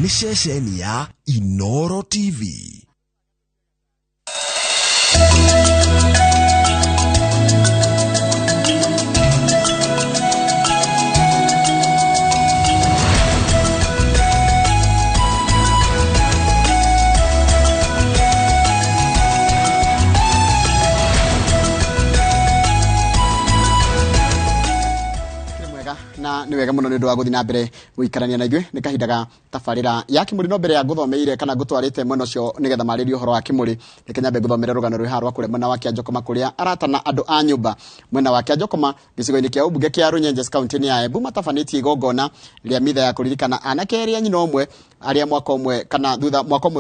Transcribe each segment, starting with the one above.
ni ceceni ya Inooro TV. Na ni wega muno ni ndu wa guthi na mbere guikarania na ithuĩ ni kahindaga tabarĩra ya Kimuri no mbere ya guthomeire kana gutwarite mwena ũcio nigetha marĩrie ũhoro wa Kimuri reke nyambe guthomera rugano rwĩ harwa kũrĩa mwena wa Kĩanjokoma kũrĩa aratana andũ a nyũmba mwena wa Kĩanjokoma gĩcigo-inĩ kĩa ũmbunge kĩa Runyenjes kaunti-inĩ ya Embu matabanĩtie igongona rĩa mitha ya kũririkana anake erĩ a nyina ũmwe arĩa mwaka ũmwe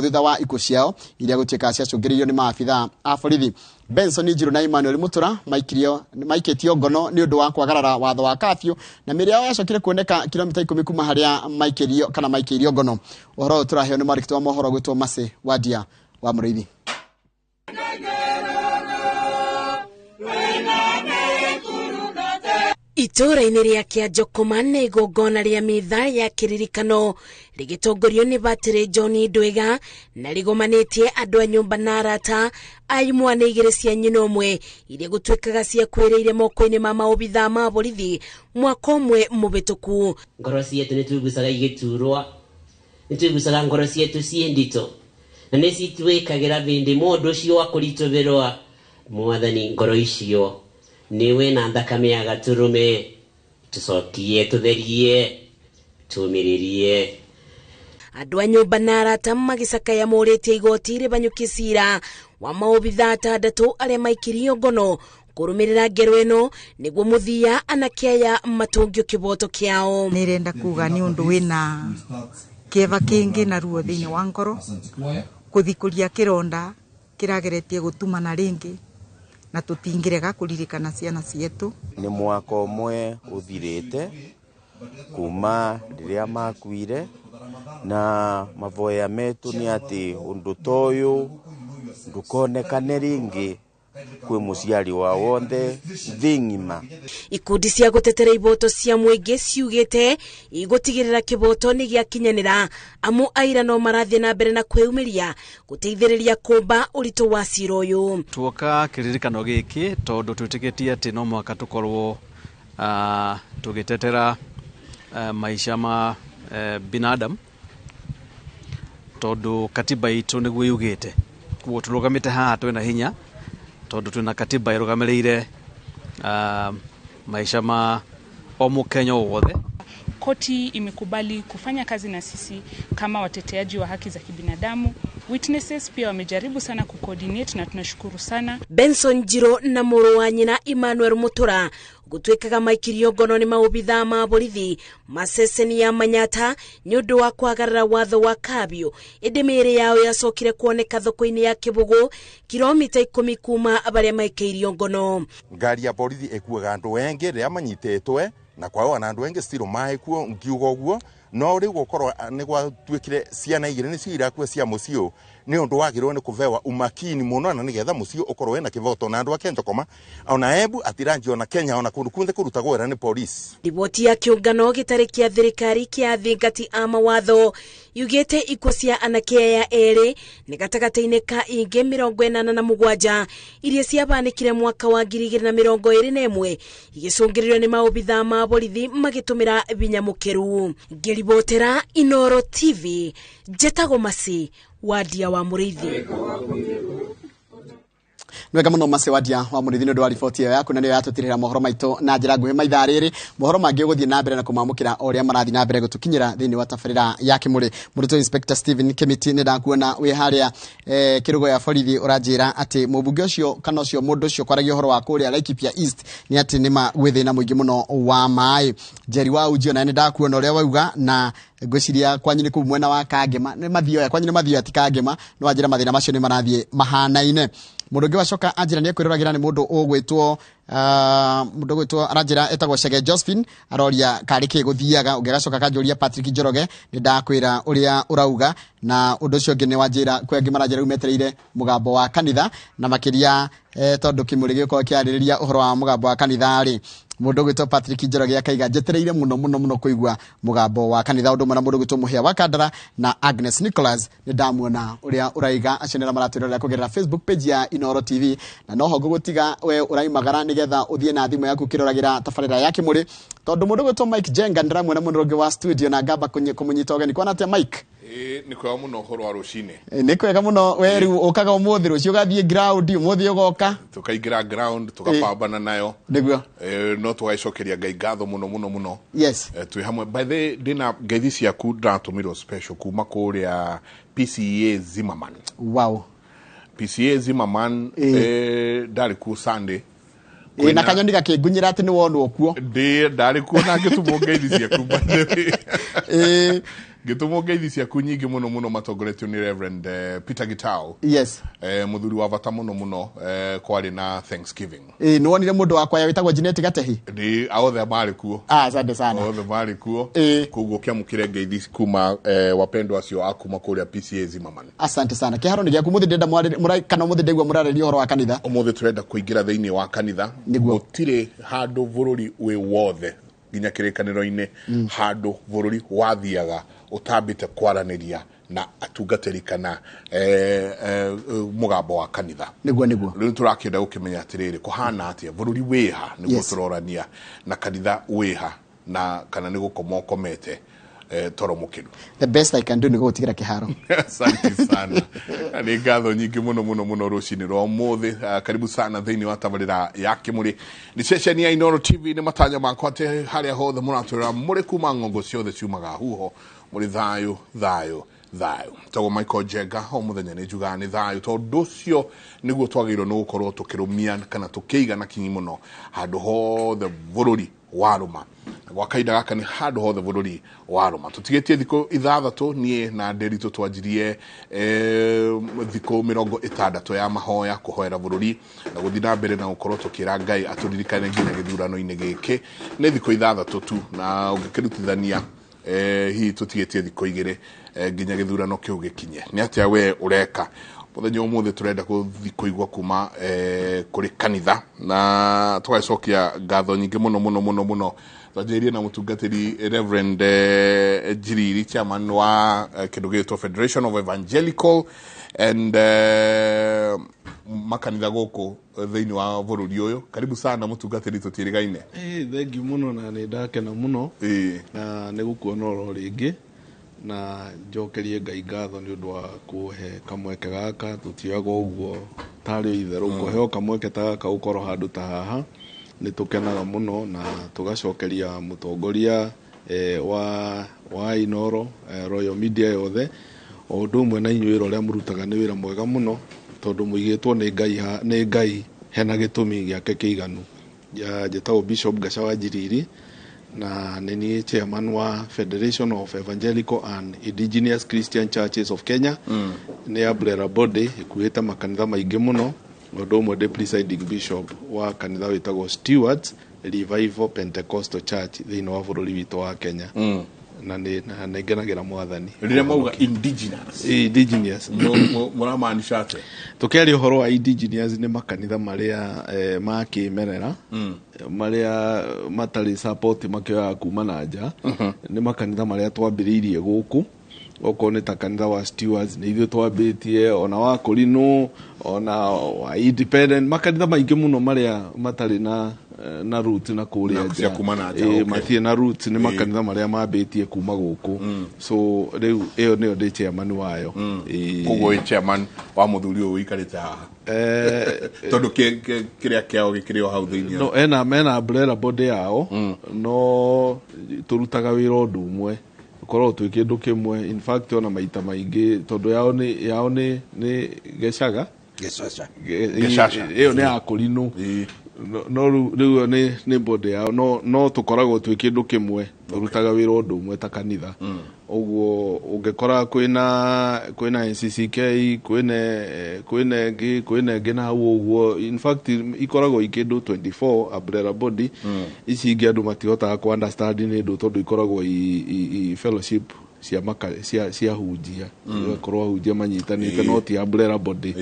thutha wa ikuũ ciao iria gũtuĩka ciacũngĩrĩirio nĩ maabithaa a borithi. Benson Njiru na Emmanuel Mutura maikĩtio ngono nĩ ũndũ wa kwagarara watho wa kafyu na mĩrĩ yao yacokire kuoneka kilomita 10 kuma harĩa maikĩirio ngono. Ũhoro tũraheo nĩ marikito wa mohoro gwĩtwo Mase Wadia wa Mũrĩithi. Itũra-inĩ rĩa Kĩanjokoma nĩ igongona rĩa mitha ya kĩririkano rĩgĩtongorio nĩ Batĩrĩ John Ndwĩga na rĩgomanĩtie andũ a nyũmba na arata a imwana igĩrĩ cia nyina ũmwe iria gũtuĩkaga cia kwĩrĩire moko-inĩ ma maobithaa ma borithi mwaka ũmwe mũbĩtũku. Ngoro cietũ nĩ twĩgucaga igĩturwo, nĩ twĩgucaga ngoro cietũ ciĩ nditũ na nĩ citwĩkagĩra bĩndĩ mũndũ ũcio wa kũritũhĩrwo Mwathani ngoro icio niwe na thakame ya gaturume tucokie tutherie tumiririe. Andũ a nyũmba na arata magĩcakaya morĩtie igoti rĩbanyũkie cira wa maobithaa atandatũ arĩa maikirio ngono kũrũmĩrĩra ngero ĩno nĩguo mũthia anake aya matũngio kĩboto kĩao. Nĩrenda kuga nĩ ũndũ wĩna kĩeva kĩngĩ na ruo thĩinĩ wa ngoro kũthikũria kĩronda kĩrageretie gũtumana rĩngĩ na tutingirega kuririkana ciana cietu. Ni mwaka ũmwe uthirite kuma rĩrĩa makuire na mavoya metu ni ati undu toyu ndukonekane ringi kwĩ mũciari wa wothe thing'ima. Ikundi cia gũtetera iboto cia mũingĩ ciugĩte igũtigĩrĩra kĩboto nĩ gĩakinyanĩra amu aira no marathiĩ na mbere na kwĩumĩria gũteithĩrĩria kũmba ũritũ wa cira ũyũ. Tuoka kĩririkano gĩkĩ tondũ twĩtĩkĩtie atĩ no mwaka tũkorwo tũgĩtetera maisha ma binadamu tondũ katiba itũ nĩguo yugĩte kuo tũrũgamĩte haha twĩna hinya tondũ twĩna katiba ĩrũgamĩrĩire maisha ma o Mkenya wothe. Koti imekubali kufanya kazi na sisi kama wateteaji wa haki za kibinadamu. Witnesses pia wamejaribu sana kucoordinate na tunashukuru sana. Benson Njiru na mũrũ wa nyina Emmanuel Mutura gũtuĩkaga maikirio ngono nĩ maobithaa ma borithi maceceni ya Manyata nĩ ũndũ wa kwagarara watho wa kafyu. Ĩndĩ mĩĩrĩ yao yacokire kuoneka thoko-inĩ ya Kĩbũgũ kilomita 10 kuma abarĩa maikĩirio ngono. Ngari ya borithi ĩkuaga andũ engĩ rĩrĩa manyitĩtwe na kwao na andũ engĩ still maĩkuo ngiuga ũguo no rĩu gũkorwo nĩ gwatuĩkire ciana igĩrĩ nĩ cirakua cia mũciĩ nĩ ũndũ wagĩrĩirwo nĩ kũvewa umakini mũno na nĩgetha mũciĩ ũkorwo wĩna kĩboto na andũ a Kĩanjokoma ona Embu atiranjio na Kenya ona kũndũ kuothe kũrutagwo wĩra nĩ polisi. Riboti ya kĩũngano gĩtarĩ kĩa thirikari kĩa athingati a mawatho yugĩte ikuũ cia anake aya erĩ nĩ gatagatĩ-inĩ ka ingĩ 87 iria ciabanĩkire mwaka wa 2021 igĩcũngĩrĩrio nĩ maobithaa ma borithi magĩtũmĩra binya mũkĩru. Ngĩribotera Inooro TV njĩtagwo Mase Wadia wa Mũrĩithi. Nwega muno Mase Wadia wa Mũrĩithi nĩ ũndũ wa riboti ĩyo yaku na nĩyo yatũtirĩra mohoro maitũ na njĩra nguhĩ maithaa rĩrĩ. Mohoro mangĩ gũthiĩ na mbere na kũmamũkĩra o ũrĩa marathi na mbere gũtũkinyĩra thĩinĩ wa tabarĩra ya Kimuri. Mũrutwo Inspector Stephen Kimiti nĩ ndakuona wĩ harĩa kĩrũgo ya borithi ũranjĩra atĩ mũmbunge ũcio kana ũcio mũndũ ũcio kwaragia ũhoro wa kũrĩa Laikipia East nĩ atĩ nĩ magwĩthĩna mũingĩ mũno wa maĩ. Jerry wa Ujio na nĩ ndakuona ũrĩa wauga na ngwĩciria kwanyu nĩ kũu mwena wa Kangema nĩ mathio kwanyu nĩ mathio ati Kangema no anjĩra mathĩna macio nĩ marathiĩ mahanaine. Mũndũ ũngĩ wacoka anjĩra nĩ ekwĩroragĩra nĩ mũndũ ũgwĩtwo aranjĩra etagwo Chege Josephine aroria karĩ kĩ gũthiaga ũngĩgacoka kanjũria Patrick Njoroge nĩ ndakwĩra ũrĩa ũrauga na ũndũ ũcio ũngĩ nĩ wanjĩra kwengĩ maranjĩra umetereire Mūgambo wa kanitha na makĩria tondũ Kimuri gĩko kĩarĩrĩria ũhoro wa Mūgambo wa kanitha rĩ mundu gwitwo Patrick Njoroge akaiga njetereire muno kuigua mugambo wa kanitha undu mwana mundu gwitwo Muhia wa Kandara na Agnes Nicholas ni ndamuona uria uraiga acenera maratwirira kugerera Facebook page ya Inoro TV na noho ngugutiga we uraimagara nigetha uthie na thimu yaku kiroragira tafarira ya Kimuri tondu mundu gwitwo Mike Jenga ndiramwona mundu wa studio na ngamba kumunyita ogeni kwana atia Mike ni kwega muno horo wa rucine ni kwega muno we riu ukaga umuthi rucio gathie ground umuthi ugoka tukaingira ground tukapambana nayo niguo no twaicokeria Ngai ngatho muno yes twi hamwe by the dina ngeithi ciaku ndatumirwo special kuma kuria PCA Zimmerman wow PCA Zimmerman ndari ku Sunday na kanyoni gakingunyira ati ni wonwo kuo ndari ku na ngitumo ngeithi ciaku gitumo ngeithi ciaku nyingi muno matongoretio ni Reverend Peter Gitao yes muthuri wa bata muno kwari na Thanksgiving ni wonire mundu wakwa witagwo Jeanette Gatehi ndi aothe mari kuo asante sana aothe mari kuo kuguo kiamukire ngeithi kuma wapendwa acio akuma kuria PCA Zimmerman asante sana kiharo ni giaku muthi ndenda murai kana muthi ndigwa murareri horo wa kanitha umuthi turenda kuingira thiini wa kanitha gutire handu bururi wi wothe ginya kirikaniro-ini handu bururi wathiaga utambite kwaraniria na atungatiri kana mugambo wa kanitha niguo riu turakenda gukimenya atiriri kuhana atia bururi wiha niguo turorania na kanitha wiha na kana nigukomokomete toro mukiru the best I can do ni gutigira kiharo asante sana ni ngatho nyingi muno rucini rwa umuthi karibu sana thiini wa tabarira ya Kimuri ni session ya Inoro TV ni matanya makwa te haria hothe muratwira muri kuma ngongo ciothe ciumaga huho muri thayo tago Michael Jenga o muthenya ni juga ni thayo tondu cio niguo twagirwo no gukorwo tukirumia kana tukiiga na kinyi muno handu hothe bururi waruma gwa kaida gaka ni handu hothe bururi waruma tutigetie thiko ithathatu nie na Nderitu twanjirie thiko 60 ya mahoya kuhoera bururi na guthina mbere na gukorwo tukira Ngai aturirikane nginya githurano-ini giki ni thiko ithathatu tu na ungikirutithania hi tutigetie thiko igire nginya githurano kiu gikinye ni atia we ureka muthenya umuthi turenda kuigwa kuma kuri kanitha na twacokia ngatho nyingi muno twajirie na mutungatiri Reverend Jiriri chairman wa kindu gitwo Federation of Evangelical and makanitha goko thiini wa bururi uyu karibu sana mutungatiri tutirigaine thank you muno na ni ndakena muno na ni gukuona oro ringi na njokerie Ngai ngatho ni undu wa kuhe kamweke gaka tutioga uguo tari itheru kuheo kamweke ta gaka ukoro handu ta haha ni tukenaga muno na tugacokeria mutongoria wa Inoro Royal Media yothe o undu mwe na inyuĩ ria murutaga ni wira mwega muno tondu muigitwo ni Ngai hena gitumi giake kiiganu njĩtagwo Bishop Gacawa Njiriri na nini chairman wa Federation of Evangelical and Indigenous Christian Churches of Kenya ni umbrella body ikuita makanitha maingi muno undu umwe the presiding bishop wa kanitha witagwo Stewards Revival Pentecostal Church thiini wa bururi witu wa Kenya na nengenagira mwathani rire mauga indigenous muramaanisha ate tukiaria uhoro wa indigenous ni makanitha maria ma kimerera maria matari support makioya kuma na nja ni makanitha maria twambiriirie guku oko ni ta kanitha wa Stewards ni ithuĩ twambitie ona wa Kurino ona wa independent makanitha maingi muno maria matari na root na kuria nja matie na root ni makanitha maria mambitie kuma guku so riu iyo nio ndi chairman wayo koguo chairman wa muthuri uyu ikarite haha tondu kiria kiao gikirio hau thiini no ena umbrella body yao no turutaga wira undu umwe korwo twi kindu kimwe in fact ona maita maingi tondu yao ni gecaga iyo ni akurino no riu ni body yao no tukoragwo twi kindu kimwe turutaga wira undu umwe ta kanitha uguo ungekora kwina NCCK kwina ngina hau uguo in fact ikoragwo ikindu 24 umbrella body ici ingi andu matihotaga ku understand ni ndu tondu ikoragwo i fellowship cia hunjia ikorwo hunjia manyitanite no ti umbrella body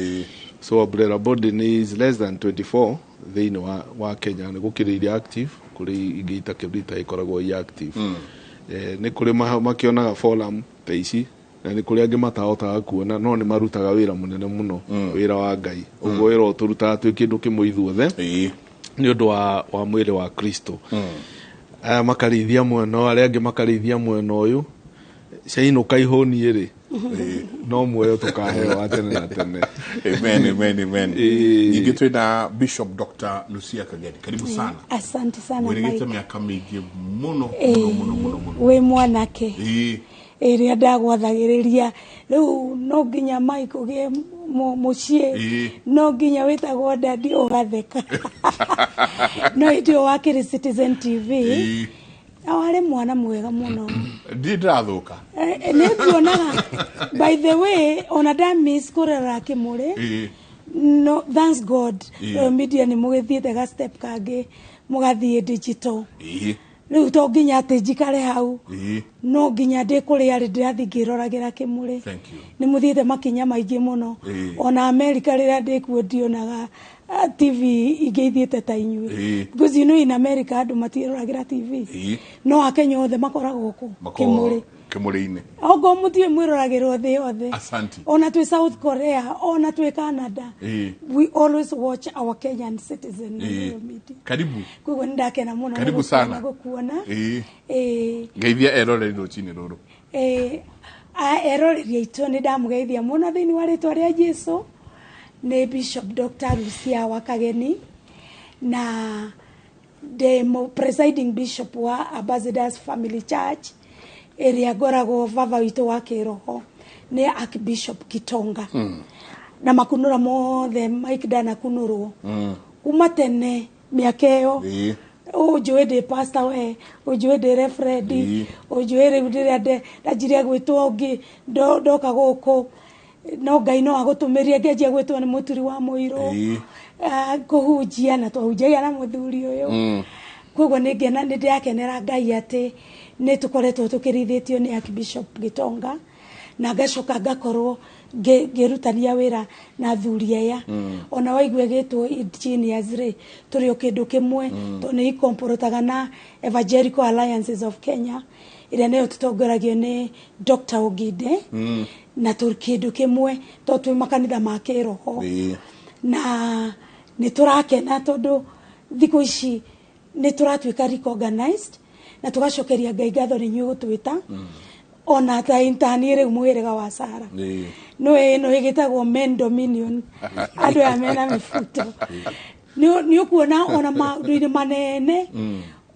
so umbrella body is less than 24 thiini wa Kenya ni gukiriria active kuri ingi itakĩrita ikoragwo i active nĩ kuri makĩonaga forum ta ici na nĩ kuri angĩ matahotaga kuona no nĩ marutaga wĩra mũnene mũno wĩra wa Ngai ũguo wĩra ũtũrutaga twĩ kĩndũ kĩmwe ithuothe nĩ ũndũ wa mwĩrĩ wa Kristo makarĩithia mwena arĩa angĩ makarĩithia mwena ũyũ ciainũka ihũnie rĩ no muoyo tukaheo atene na tene. Amen. Ningi twina Bishop Dr. Lucia Kageni. Karibu sana. Asante sana Mike. Mwirigite miaka mingi muno. We mwanake. Ĩrĩa ndagwathagĩrĩria rĩu no nginya Mike ũgĩe mũciĩ no nginya wĩtagwo dadi ũgatheka no idio wakĩrĩ Citizen TV awale mwana mwega muno ndithathuka nĩnguonaga by the way ona damis kũrera Kĩmũrĩ no thanks God media nĩ mũgĩthiĩte ga step kangĩ mũgathiĩ digital rĩu to nginya atĩ njikare hau no nginya ndĩkũrĩa rĩ ndĩrathiĩ ngĩroragĩra Kĩmũrĩ nĩ mũthiĩte makinya maingĩ mũno ona America rĩrĩa ndĩkuo ndionaga TV igĩithiĩte ta inyuĩ because you know in America andũ matiĩroragĩra TV no Akenya othe makoragwo Kĩmũrĩ Kĩmũrĩ-inĩ ogo mũtiĩ mwĩroragĩrwo thĩ yothe asante ona twĩ South Korea ona twĩ Canada we always watch our Kenyan citizen media karibu kwa ndakena mũno karibu sana gũkuona ngeithia eroreri rũcinĩ rũrũ eroreri aitũ nĩ ndamũgeithia mũno thĩinĩ wa rĩtwa rĩa Jesũ nĩ Bishop Dr. Lucia wa Kageni na the presiding bishop wa Ambassadors Family Church area ngoragwo baba witũ wa kĩroho nĩ Archbishop Kitonga na makunũra mothe Mike ndanakunũrwo kuma tene mĩaka ĩyo ũnjũĩ ndĩ pastor we ũnjũĩ ndĩ reverend ũnjũĩ rĩu rĩrĩa ndanjirie gwĩtwo ũngĩ ndoka gũkũ no Ngai no agũtũmĩrie ngĩanjia gwĩtwo nĩ mũturi wa mũirũ kũhunjia na twahunjagia na mũthuri ũyũ koguo nĩ ndĩrakenera Ngai atĩ nĩ tũkoretwo tũkĩrithĩtio nĩ Archbishop Gitonga na ngacoka ngakorwo ngĩrutania wĩra na thuri aya ona waigua gĩtwo engineers rĩ tũrĩ o kĩndũ kĩmwe to nĩ ikomporotaga na Evangelical Alliances of Kenya ĩrĩa nĩyo tũtongoragio nĩ Dr. Ogide na tũrĩ kĩndũ kĩmwe to twĩ makanitha ma kĩroho na nĩ tũrakena tondũ thikũ ici nĩ tũratuĩka recognized na tugacokeria Ngai ngatho nĩ inyuĩ gũtwĩta ona ta intani rĩu mũhĩrĩga wa Sara no ĩno ĩgĩtagwo men dominion andũ aya mena mĩbuto nĩ ũkuona ona maũndũ-inĩ manene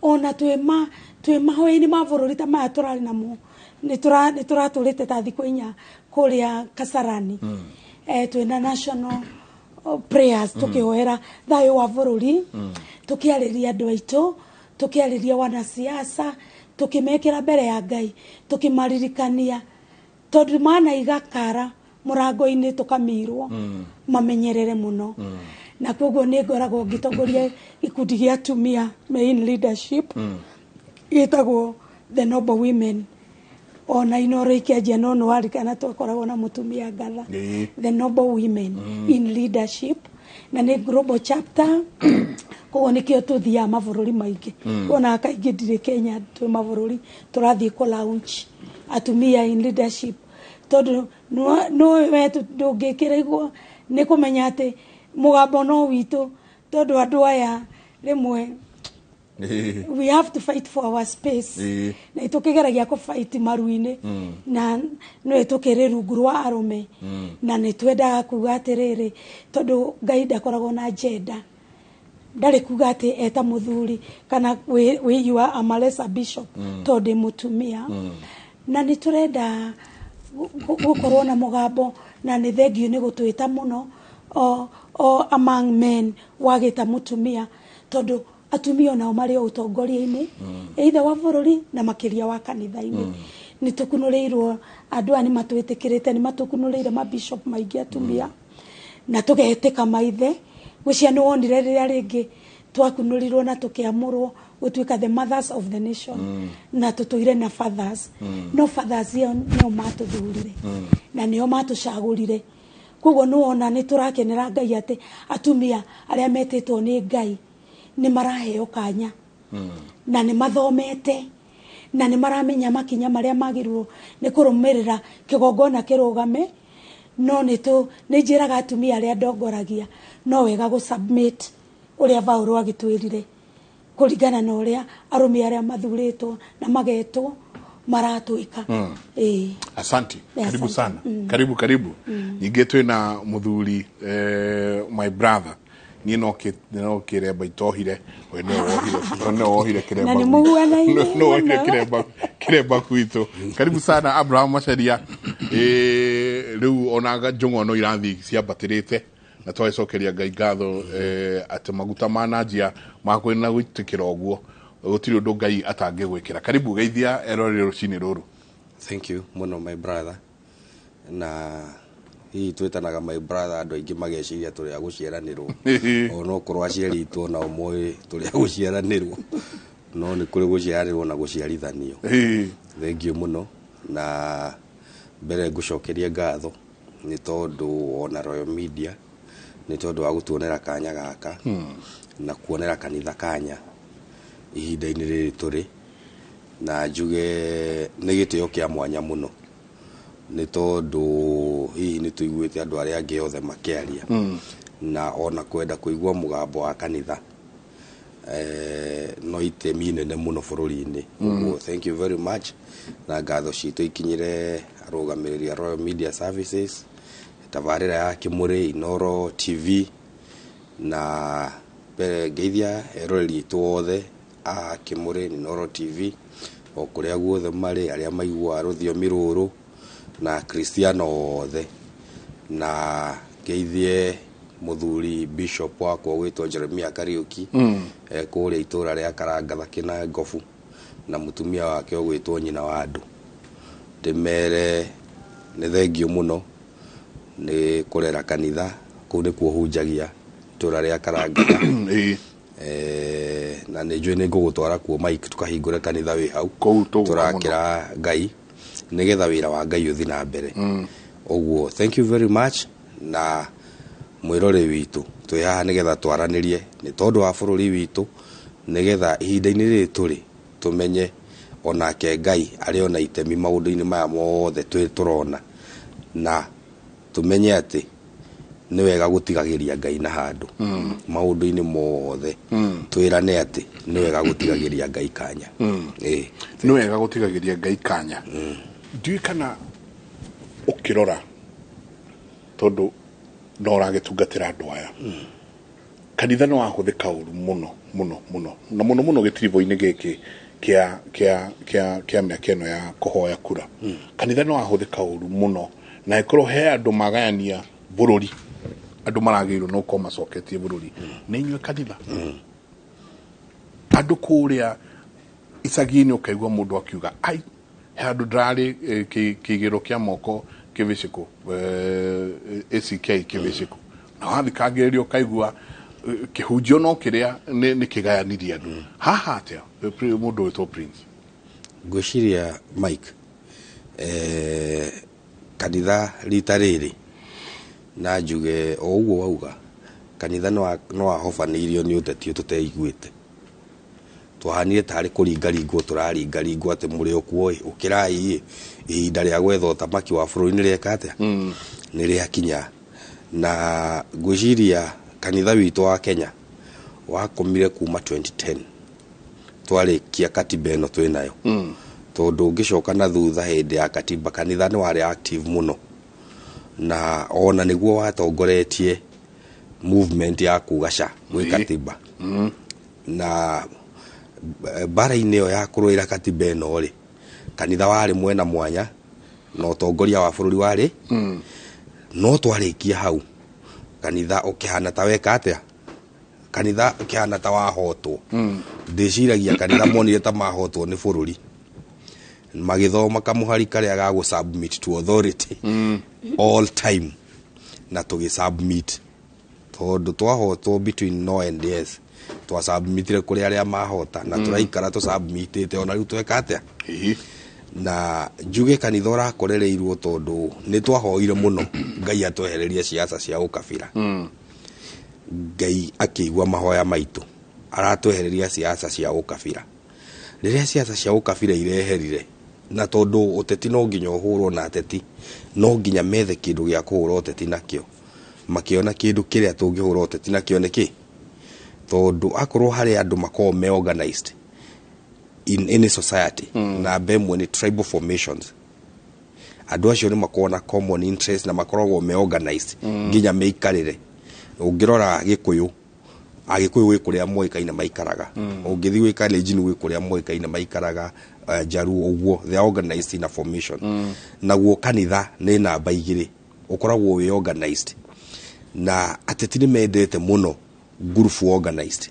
ona twĩ mahoya-inĩ ma bũrũri ta maya tũrarĩ namo nĩ tũratũrĩte ta thikũ inya kũrĩa Kasarani twĩna national prayers tukĩhoera thayũ wa bũrũri tukiarĩria andũ aitũ tukiarĩria wanasiasa tukimekera mbere ya Ngai tukimaririkania tondu mana igakara murango-inĩ tukamirwo mamenyerere muno na koguo nĩ ngoragwo ngĩtongoria ikundi gĩa atumia main leadership gĩtagwo the noble women ona inoro ikianjia no no arikana twakoragwo na mutumia ngatha the noble women in leadership na nĩ global chapter koguo nĩkĩo tũthiaga mabũrũri maingĩ ona kaingĩ ndirĩ Kenya twĩ mabũrũri tũrathiĩ kũ launch atumia in leadership tondũ no we ndũngĩkĩrĩgwo nĩ kũmenya atĩ mũgambo no witũ tondũ andũ aya rĩmwe we have to fight for our space na itukigeragia ku fight maru-inĩ na no itukire rungu rwa arume na nĩ twendaga kuga atĩrĩrĩ tondũ Ngai ndakoragwo na agenda ndari kuga atĩ eta muthuri kana wĩyua amalesa bishop tondũ mutumia na nĩ turenda gukorwo na mugambo na nĩ thengio nĩ gũtwĩta mũno o among men wagĩta mutumia tondũ atumia nao marĩ ũtongoria-inĩ either wa bũrũri na makĩria wa kanitha-inĩ nĩ tũkunũrĩirwo andũ aya nĩ matwĩtĩkĩrĩte nĩ matũkunũrĩire mabishop maingĩ atumia na tũgetĩka maithe gwĩcia nĩ wonire rĩrĩa rĩngĩ twakunũrirwo na tũkĩamũrwo gũtuĩka the mothers of the nation na tũtũire na fathers no fathers nĩo matũthurire na nĩo matũcagũrire koguo nĩ wona nĩ tũrakenera Ngai atĩ atumia arĩa metĩtwo nĩ Ngai nĩ maraheo kanya na nĩ mathomete na nĩ maramenya makinya marĩa magĩrĩirwo nĩ kũrũmĩrĩra kĩgongona kĩrũgame no nĩ njĩraga atumia arĩa ndongoragia no wega gũ-submit ũrĩa Paul agĩtwĩrire kũringana na ũrĩa arũme arĩa mathurĩtwo na magetwo maratwĩka. Asante, karibu sana. Karibu. Ningĩ twĩna mũthuri my brother ni no kiremba itohire we no wohire kiremba na mũhuanaine no wohire kiremba kuito. Karibu sana Abraham Macharia. Rĩu onaga njũng'ono irathi ciambatĩrĩte na twacokeria Ngai ngatho atĩ maguta mananjia makwĩna gũitĩkĩra ũguo gũtirĩ ũndũ Ngai atangĩgwĩkĩra. Karibu geithia erorere rũcinĩ rũrũ. Thank you muno my brother. Na hii twetanaga my brother andũ aingĩ mageciria tũrĩ agũciaranĩrwo ona okorwo aciaritwo na ũmwe tũrĩ agũciaranĩrwo no nĩ kũrĩ gũciaranĩrwo na gũciarithanio. Thank you muno na mbere ngũcokeria ngatho nĩ tondũ ona Royal Media nĩ tondũ wa gũtuonera kanya gaka na kuonera kanitha kanya ihinda-inĩ rĩrĩ tũrĩ na njuge nĩ gĩtĩo kĩa mwanya mũno nĩ tondũ hihi nĩ tũiguĩte andũ arĩa angĩ othe makĩaria na ona kwenda kũigua mũgambo wa kanitha no itemi inene mũno bũrũri-inĩ. Thank you very much na ngatho citũ ikinyire arũgamĩrĩri a Royal Media Services tabarĩra ya Kĩmũrĩ Inoro TV na ngeithia eroreri aitũ othe a Kĩmũrĩ Inoro TV o kũrĩa guothe marĩ arĩa maiguaga rũthiomi rũrũ na Kristiano othe na ngeithie mũthuri bishop wakwa wĩtwo Jeremia Kariuki kũrĩa itũra rĩa Karangatha kĩna Ngobu na mũtumia wake ũgwĩtwo nyina wa andũ ndĩmere nĩ thengio mũno nĩ kũrera kanitha kũu nĩ kuohunjagia itũra rĩa Karangatha na nĩ njũĩ nĩ ngũgũtwara kuo Mike tukahingũre kanitha wĩ hau tũrakĩra Ngai nĩgetha wĩra wa Ngai ũthi na mbere. Ũguo thank you very much na mwĩrore witũ twĩ haha nĩgetha twaranĩrie nĩ tondũ wa bũrũri witũ nĩgetha ihinda-inĩ rĩrĩ tũrĩ tũmenye onake Ngai arĩ ona itemi maũndũ-inĩ maya mothe tũrona na tũmenye atĩ nĩ wega gũtigagĩria Ngai na handũ maũndũ-inĩ mothe twĩrane atĩ nĩ wega gũtigagĩria Ngai kanya. Nĩ wega gũtigagĩria Ngai kanya. Ndiũĩ kana ũkĩrora tondũ no ũragĩtungatĩra andũ aya kanitha no wahũthĩka ũru mũno na mũno gĩtiribo-inĩ gĩkĩ kĩa mĩaka ĩno ya kũhoya kura kanitha no wahũthĩka ũru mũno na ĩkorwo he andũ magayania bũrũri andũ maragĩrwo no ko macoketie bũrũri nĩ inyuĩ kanitha andũ kũrĩa icagi-inĩ ũkaigua mũndũ akiuga ai he andũ ndarĩ kĩigĩro kĩa moko kĩbĩcĩkũ ACK kĩbĩcĩkũ na wathikagĩrĩria ũkaigua kĩhunjio no kĩrĩa nĩ kĩgayanirie andũ haha atĩa mũndũ wĩtwo Prince. Ngwĩciria Mike kanitha rita rĩrĩ na njuge o ũguo wauga kanitha no ahobanĩirio nĩ ũteti tũteiguĩte twahanire tarĩ kũringaringwo tũraringaringwo atĩ mũrĩ okuo ũkĩrai ihinda rĩa gwetha ũthamaki wa bũrũri-inĩ rĩeka atĩa nĩ rĩakinya na ngwĩciria kanitha witũ wa Kenya wakomire kuma 2010 twarĩkia katiba ĩno twĩnayo tondũ ũngĩcoka na thutha hĩndĩ ya katiba kanitha nĩ warĩ active mũno na ona nĩguo watongoretie movement ya kugaca gwĩ katiba na bara-inĩ ĩyo ya kũrũĩra katiba ĩno rĩ kanitha warĩ mwena mwanya na ũtongoria wa bũrũri warĩ no twarĩkia hau kanitha ũkĩhana ta weka atĩa kanitha ũkĩhana ta wahotwo ndĩciragia kanitha monire ta mahotwo nĩ bũrũri magĩthoma kamũhari karĩa ga gũ submit to authority all time na tũgĩ-submit tondũ twahotwo between no and yes twasubmitire kũrĩ arĩa mahota na tũraikara tũsubmitĩte ona rĩu tweka atĩa na njuge kanitha ũrakorereirwo tondũ nĩ twahoire mũno Ngai atwehererie ciaca cia ũkabira Ngai akĩigua mahoya maitũ aratwehereria siasa cia ukabira. Riria siasa cia ukabira ireherire na tondu uteti no nginya uhurwo na ateti, no nginya methe kindu gia kuhura uteti nakio, makiona kindu kiria tungihura uteti nakio niki tondu akorwo hari andu makoo me organized in any society na bemwe ni tribal formations, andu acio ni makona common interest na makoragwo me organized nginya meikarire. Ungirora Gikuyu, Agikuyu wi kuria moikaine maikaraga, ungithi wi Kalenjin wi kuria moikaine maikaraga, Jaru uguo, they are organized in a formation. Naguo kanitha ni namba igiri ukoragwo wi organized, na ateti ni mendete muno group organized.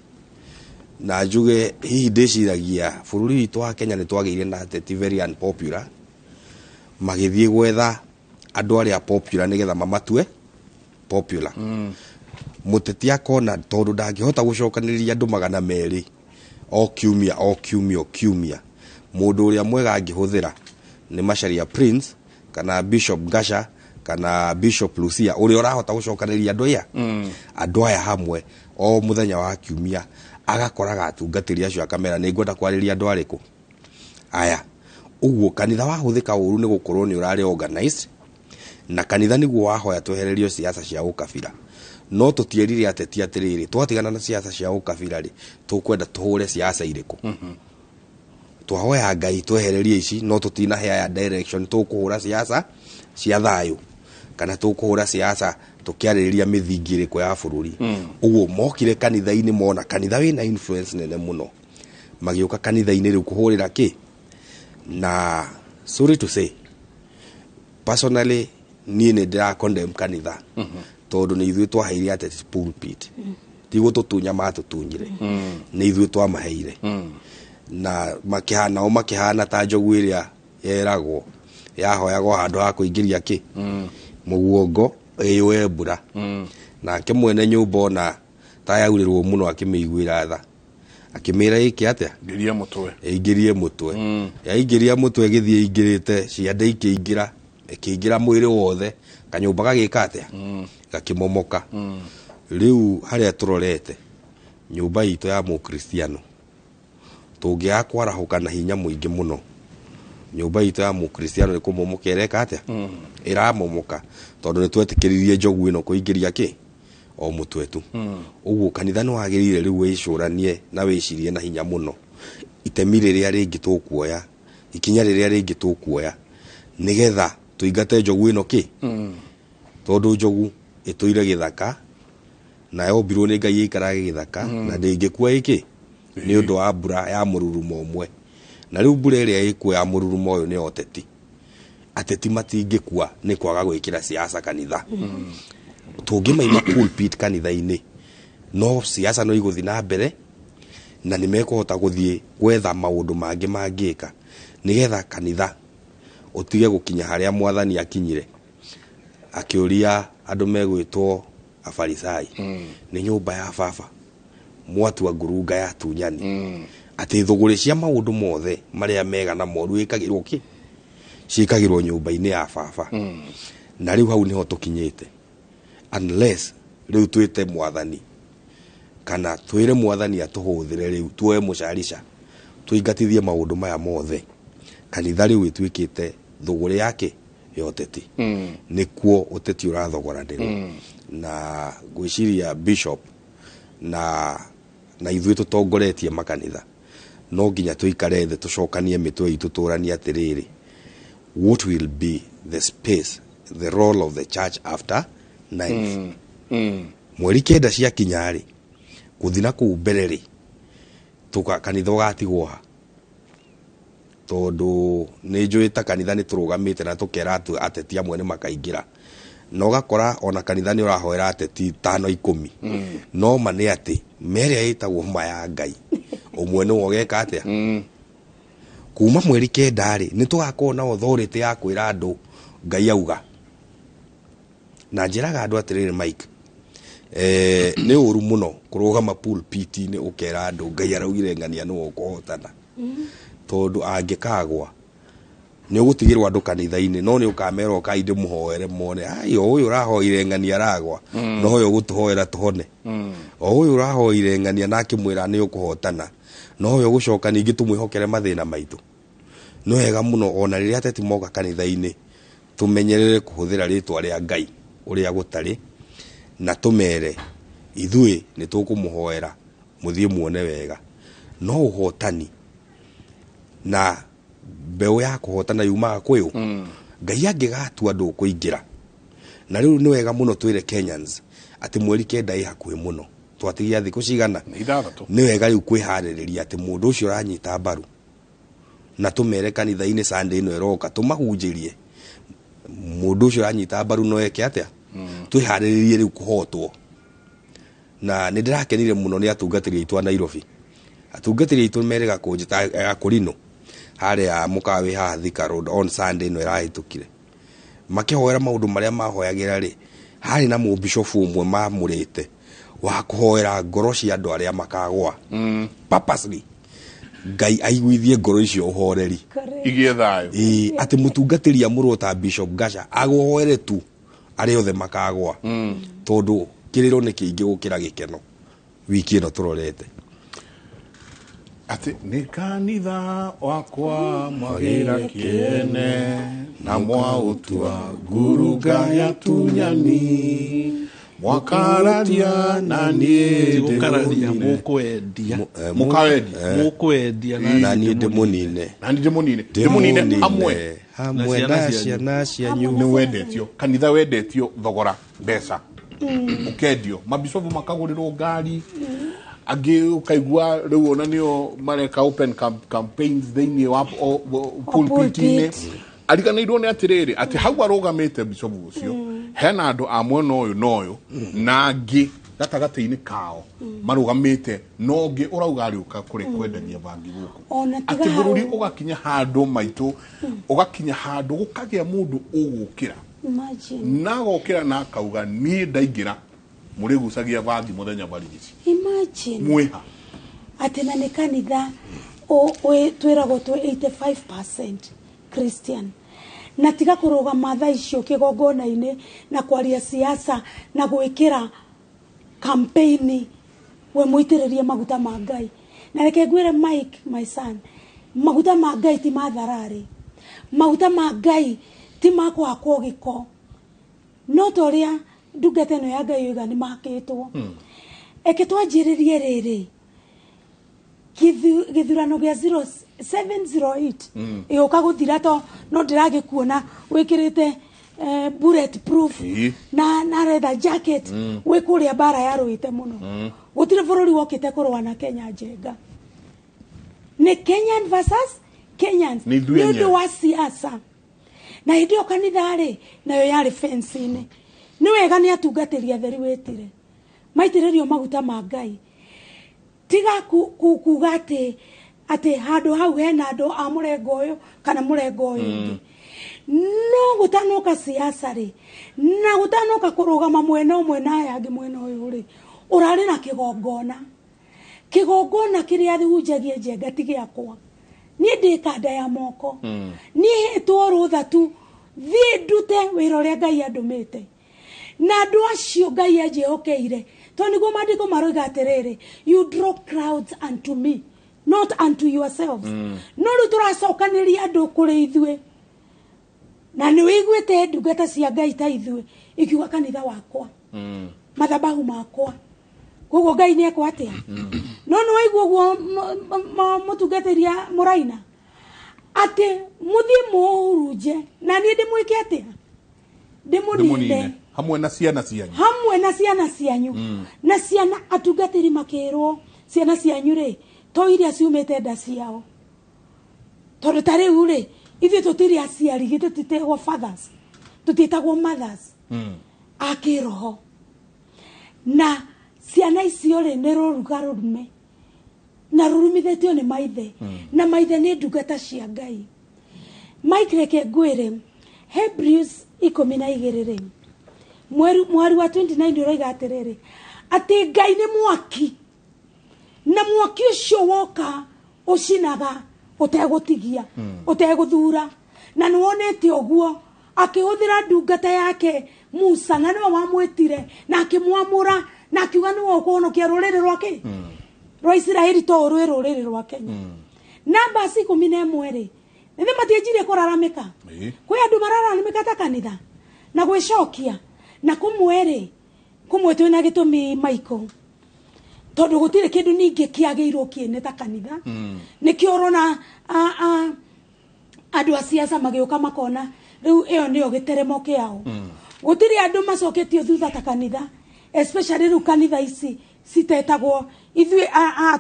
Na njuge hihi ndiciragia bururi witu wa Kenya ni twageire na ateti very unpopular, magithie gwetha andu aria popular nigetha mamatue popular. Muteti akona tondu ndangihota gucokaniria andu 200 o kiumia mundu uria mwega angihuthira ni Macharia Prince kana Bishop Gasha kana Bishop Lucia uria urahota gucokaniria andu aya hamwe o muthenya wa kiumia agakoraga atungatiri acio akamera ni ngwenda kwariria andu ariku aya. Uguo kanitha wahuthika uru ni gukorwo ni urari organized, na kanitha niguo wahoya twehererio siasa cia ukabira. No tutierire ateti atiriri twatigana na siasa cia ukabira ri tukwenda tuhure siasa iriku. Twahoya Ngai twehererie ici, no tutina hea direction tukuhura siasa cia thayu kana tukuhura siasa tukiaririria mithingi iriku ya bururi. Uguo mokire kanitha-ini mona kanitha wina influence nene muno, magiuka kanitha-ini riu kuhurira ki. Na sorry to say, personally ni ndira condemn kanitha tondu ni ithuĩ twaheire ateti pulpit, tigo tutunya matutunyire, ni ithuĩ twamaheire. Na makihana ta njogu iria yeragwo yahoyagwo handu ha kuingiria ki muguongo iywe mbura, nake mwene nyumba ona ta yaurirwo muno akimiguira tha, akimira iki atia ingirie mutwe yaingiria mutwe githie ingirite ciande ikiingira mwiri wothe, kanyumba gagika atia gakimomoka. Riu haria turorete nyumba itu ya Mukristiano tungia kwarahuka na hinya muingi muno. Nyumba itu ya Mukristiano ni kumomoka ereka atia iramomoka tondu ni twetikiririe njogu ino kuingiria ki o mutwetu. Uguo kanitha no agirire riu wicuranie na wicirie na hinya muno itemi riria ringi tukuoya, ikinya riria ringi tukuoya nigetha tuingate njogu ino ki tondu njogu ituire githaka na yombirwo ni Ngai ikarage githaka na ndingikua iki ni undu wa mbura ya mururumo umwe. Na riu mbura iria ikuo ya mururumo uyu ni oteti, ateti matingikua ni kwaga gwikira siasa kanitha. Tungimaima pulpit kanitha-ini no siasa no iguthi na mbere, na ni mekuhota guthie gwetha maundu mangi mangika nigetha kanitha utige gukinya haria mwathani akinyire akiuria andu megwitwo afarisai ni nyumba ya baba mwatua ngurunga ya tunyani ati thuguri cia maundu mothe maria mega na moru ikagirwo ki cikagirwo nyumba-ini ya baba. Na riu hau niho tukinyite, unless riu twite mwathani kana twire mwathani atuhuthire riu tuoe mucarica tuingatithie maundu maya mothe, kanitha riu itwikite thuguri yake yoteti nikuo uteti urathogoranirwo. Na gwiciria bishop na ithuĩ tutongoretie makanitha no nginya tuikare the tucokanie mitwe itu turania atiriri, what will be the space, the role of the church after 9th mweri kenda cia kinyari kuthina ku mbereri tuka kanitha gatigwo ha tondu ni njuita kanitha ni turugamite na tukera ateti amwe ni makaingira no gakora ona kanitha ni urahoera ateti 5-10 no mane ati meria itagwo homa ya Ngai umwe ni wogeka atia kuma mweri kenda ri ni tugakorwo na authority ya kwira andu Ngai auga na njiraga andu atiriri Mike ni uru muno kurugama pulpit ni ukera andu Ngai araugire ngania no ukuhotana tondu angikagwa nä å gå tigä rwo andå kanitha-inä no nä å kamera å kaindä må hoere mone o å yå å rahoire ng'ania aragwa no å yå gå tå hoera tå hone o å yå å rahoire ng'ania na akä mwä ra nä å kå hotana no å yå gå coka ningä tå mwä hokere mathä na maitå nä wega må no ona rä rä a ateti moka kanitha-inä tå menyerere kå hå thä ra rä twa rä a Ngai å rä a gå tarä na tå mere ithuä nä tå kå må hoera må thiä muone wega no å hotani na mbeå ya kå hotana yumaga kwä å Ngai angä gatua andå kå ingä ra na rä u nä wega må no twä re Kenyans atä mweri kenda ä hakuhä må no twatigia thikå cigana nä wega rä u kwä harä rä ria atä må ndå å cio å mbaru na tå mere kanitha-inä Sunday ä no ä roka tå mahunjä rie må ndå å cio å mbaru no eke atä twä harä rä rie rä u kå hotwo na nä ndä rakenire må no nä atungatä ri aitå a Nairobi atungatä ri aitå merä gakå njä ta gakå rino harä a må kawa wä haha Thika Road on Sunday ä no ä rahä tå kire makä hoera maå ndå marä a mahoyagä ra rä harä na må bishofu å mwe mamå rä te wa kå hoera ngoro cia andå arä a makagwa purposely Ngai aiguithie ngoro icio å horeri igä thayå atä må tungatä ri amå rwo ta Bishop Gasha agå hoere tu arä othe makagwa tondå kä rä ro nä kä ingä gå kä ra gä keno wiki ä no tå rorete ati ni kanitha wakwa mwagira kiene na mwautua ngurunga ya tunyani mwakararia na niĩ gukararia mukwendia na niĩ ndĩmũnine hamwe na ciana cianyu nĩ wendetio kanitha wendetio thogora mbeca ũkendio mabicobu makagũrĩrwo ngari angĩ ukaigua rĩu ona nĩo mareka open campaigns thĩinĩ wa pulpit-inĩ ariganĩirwo nĩ atĩrĩrĩ atĩ hau arũgamĩte bicobu ũcio hena andũ a mwena ũyũ na ũyũ na angĩ gatagatĩ-inĩ kao marũgamĩte no ũngĩ ũrauga arĩũka kwenderia bangi gũkũ atĩ bũrũri ũgakinya handũ maitũ ũgakinya handũ gũkagĩa mũndũ ũgũkĩra na gũkĩra na akauga niĩ ndaingĩra mũrĩgucagia bangi mũthenya barigici mwiha atĩ na nĩ kanitha twĩragwo twĩ 85% Christian na tiga kũrũgama thaa icio kĩgongona-inĩ na kwaria siasa na gwĩkĩra campaign we mũitĩrĩrie maguta ma Ngai na reke ngwĩre Mike my son maguta ma Ngai ti mathararĩ maguta ma Ngai ti makwakwo gĩko no ta ũrĩa ndungata ĩno ya Ngai yoiga nĩ makĩtwo eke twanjĩrĩrie rĩrĩ gĩthurano gĩa 708 ĩgũka gũthira to no ndĩragĩkuona wĩkĩrĩte bulletproof na leather jacket wĩ kũrĩa mbara yarũĩte mũno gũtirĩ bũrũri wokĩte kũrũa na Kenya njenga nĩ Kenyan versus Kenyans nĩ ũndũ wa siasa na hĩndĩ ĩyo kanitha-rĩ nayo yarĩ fence-inĩ nĩ wega nĩ atungatĩri atheri wĩtire maitĩrĩrio maguta ma Ngai tiga kuga atĩ handũ hau hena andũ a mũrengo ũyũ kana mũrengo ũyũ ũngĩ no gũtanoka siasa-rĩ na gũtanoka kũrũgama mwena ũmwe na aya angĩ mwena ũyũ-rĩ ũrarĩ na kĩgongona kĩrĩa thunjagie njenga ti gĩakwa niĩ ndĩ kanda ya moko niĩ hetwo rũtha tu thiĩ ndute wĩra ũrĩa Ngai andũmĩte na andũ acio Ngai anjĩhokeire to nĩguo maandĩko maroiga atĩrĩrĩ you draw crowds unto me not unto yourselves no rĩu tũracokanĩria andũ kũrĩ ithuĩ na nĩ wĩiguĩte ndungata cia Ngai ta ithuĩ ikiuga kanitha wakwa mathabahu makwa koguo Ngai nĩ ekwo atĩa no nĩ waigua ũguo mũtungatĩria mũraina atĩ mũthiĩ mũhurunje na niĩ ndĩmwĩke atĩa ndĩmũnine hamwe na ciana cianyu na ciana atungatĩri makĩrwo ciana cianyu-rĩ to iria ciumĩte nda ciao tondũ ta rĩu-rĩ ithuĩ tũtirĩ aciari githĩ tũtĩtagwo fathers tũtĩtagwo mothers a kĩroho na ciana icio-rĩ nĩ rũruga rũrume na rũrumithĩtio nĩ maithe na maithe nĩ ndungata cia Ngai Mike reke ngwĩre Hebrews 12 mweri wa 29 ũroiga atĩrĩrĩ atĩ Ngai nĩ mwaki na mwaki ũcio woka ũcinaga ũtegũtigia ũtegũthura na nuonete oguo akihuthira ndungata yake Musa na niwe wamwetire na akimwamura na akiuga niwe ukuhonokia ruriri rwake rwa Israeli to ruriri rwa Kenya namba 11 ri nithe matienjire kuraramika kwi andu mararamika ta kanitha na gwicokia na kumwere twina gitumi Michael tondu gutire kindu ningi kiageirwo kiene ta kanitha nikio rona andu a siasa magiuka makona riu iyo nio giteremo kiao gutire andu macoketio thutha ta kanitha especially riu kanitha ici citetagwo ithui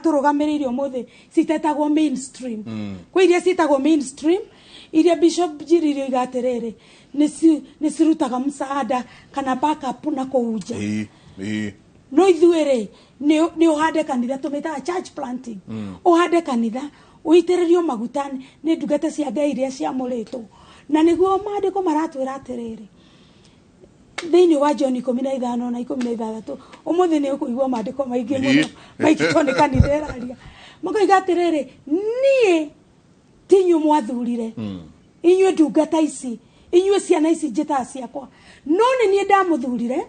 turugamiriire umuthi citetagwo mainstream kwa iria citagwo mainstream iria Bishop Jiririo igaterere ni cirutaga msaada kana backup na kuuja no ithuere ni uhande kanitha tumita church planting uhande kanitha uitererio magutani ni ndugata cia Ngai iria cia muritwo na niguo maandiko maratwira atiriri thiini wa John 15 na 16 umuthi ni ukuigwa maandiko maingi muno maikitwo ni kanitha iraria mukoiga atiriri nie tinyu mwathurire inywe ndungata ici inywe ciana ici njita ciakwa no ni nie ndamuthurire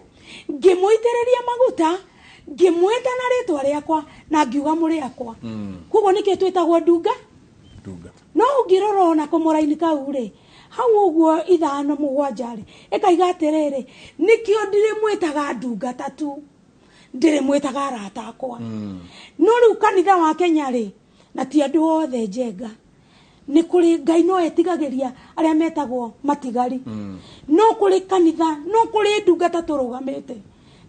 ngimuitereria maguta ngimweta na ritwa riakwa na ngiuga muri akwa kugo nike twetagwo ndunga no ngirora ona kumuraini kau ri hau uguo 5-7 ri ekaiga atiriri nikio ndire mwetaga ndungata tu ndire mwetaga arata akwa no riu kanitha wa Kenya ri na ti andu othe njenga ni kuri Ngai no etigagiria aria metagwo matigari no kuri kanitha no kuri ndungata turugamite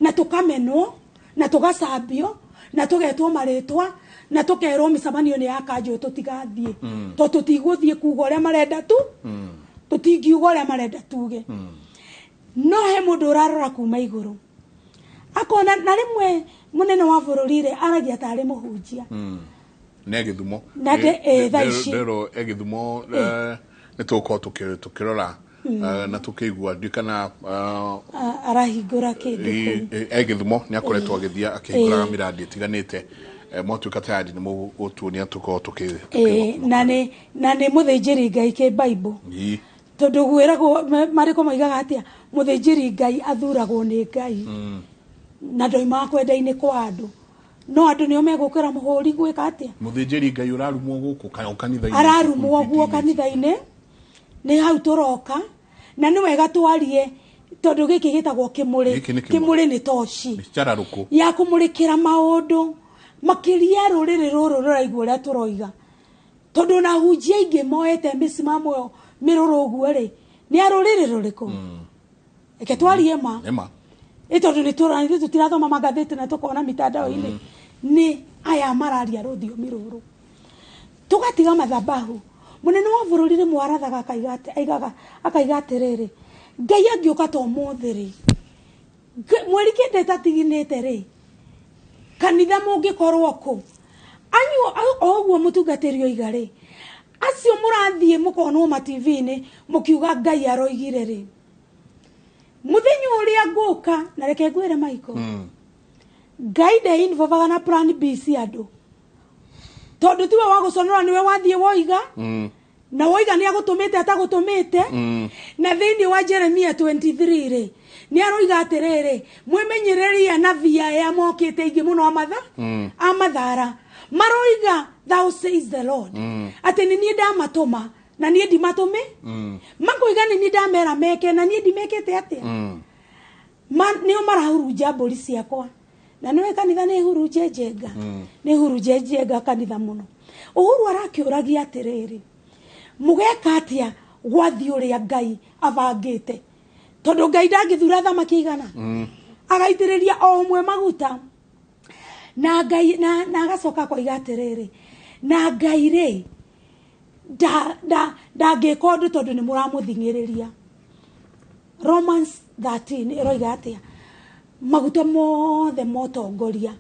na tukamenwo na tugacambio na tugetwo maritwa na tukerwo micamanio ni yakanjwo tutigathie to tutiguthie kuuga uria marenda tu tutingiuga uria marenda tuge no he mundu urarora kuma iguru akona na rimwe munene wa bururi ri aragia tari muhunjia ne githumo ndero egithumo ne toko tukirora na tukigua ndikana arahingura kindu egithumo ni akoretwo agithia akihingura miradi tiganite motuka tayari ni mutuonia tuko na ne muthinjiri Ngai ke Bible tondu gwiragwo mariko maigaga atia muthinjiri Ngai athuragwo ni Ngai na ndoima kwenda-ini kwa andu no andu nio megukira muhuri gwika atia muthinjiri Ngai urarumwo guku kanitha-ini ararumwo guo kanitha-ini ni hau turoka na ni wega twarie tondu giki gitagwo kimuri ni toshi ya kumurikira maundu makiria ruriri ruru ruraigua ria turoiga tondu na hunjia ingi moete misimamo miruruguo ri ni aruriri ruriku eke twarie ma tondu ni turani tutirathoma magatheti na tukona mitandao-ini ni aya mararia ruthiomi ruru tugatiga mathabahu munene wa bururi ri mwarathaga akaiga atiriri Ngai angiuka to muthiri mweri kende tatiginite ri kanitha mungikorwo ku anyu oguo mutungatirio igari acio murathie mukonwo ma TV-ini mukiuga Ngai aroigire ri muthenyu uria nguka na reke ngwire Michael Ngai de involvaga na plan B ci andu tondu tiwe wa guconora niwe wathie woiga na woiga ni agutumite atagutumite na thiini wa Jeremia 23 ri ni aroiga atiriri mwimenyereria na via ya mokite ingi muno amathara maroiga thou says the Lord ati ni nie ndamatuma na nie ndimatume makoiga ni nie ndamera meke na nie ndimekete atia ni marahurunja mburi ciakwa na niwe kanitha ni hurunje njenga ni hurunje njenga kanitha muno uhuru arakiuragia atiriri mugeka atia gwathi uria Ngai abangite tondu Ngai ndangithura thamaki igana agaitiriria o umwe maguta na Ngai na agacoka koiga atiriri na Ngai ri ndangika undu tondu ni muramuthingireria Romans 13 iroiga atia maguta mothe motongoria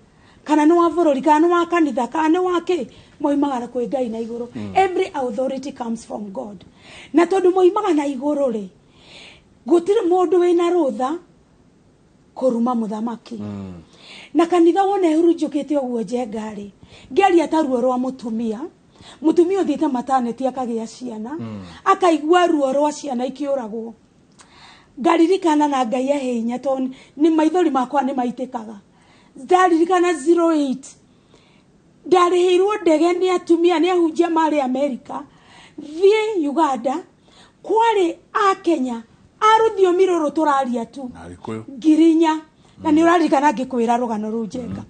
kana ni wa bururi kana ni wa kanitha kana ni wa ki moimagara kwi Ngai na iguru every authority comes from God na tondu moimaga na iguru ri gutire mundu wina rutha kuruma muthamaki na kanitha wone hurunjukite oguo njengari ngari ataruo rwa mutumia mutumia uthiite maternity akagia ciana akaigua ruo rwa ciana ikiuragwo ngaririkana na Ngai ahe hinya to ni maithori makwa ni maitikaga ndaririkana 08 ndarihirwo ndege ni atumia ni ahunjia mari America thie Uganda kwari a Kenya aruthio miroro turaria tu ngirinya na ni uraririkana ngikwira rugano rujenga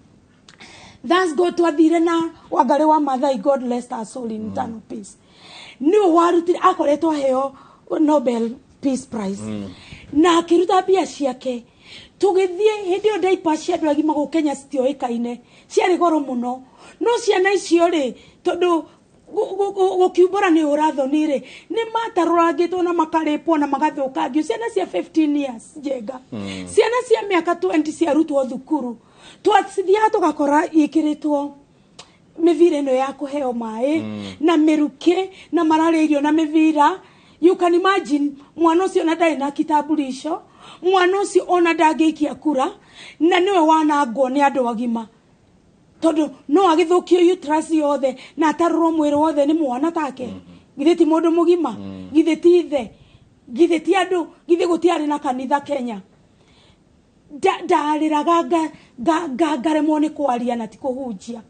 Thanks God twathire na Wangari wa Maathai, God rest her soul in eternal peace. Ni warutire akoretwo heo Nobel Peace Prize. Na akiruta bia ciake. Tugithie hindi o daipa cia andu agima go Kenya citioikaine. Ciari goro muno. No ciana icio ri tondu gukiumbura ni urathonire ni matarurangitwo na makaripwo na magathukangio ciana cia 15 years jenga. Ciana cia miaka 20 cia rutwo thukuru. Twathia tugakora ikiritwo mivira no ya kuheo mai na meruke na mararirio na mivira. You can imagine mwana ucio na ndai na kitabulisho, mwana ucio ona ndangeikia kura na niwe wanangwo ni andu agima tondu no agithukio uterus yothe na atarurwo mwiri wothe ni mwana take githe ti mundu mugima githe ti ithe githe ti andu githe gutiari na kanitha Kenya ndariraga ngaremwo ni kwaria na ti kuhunjia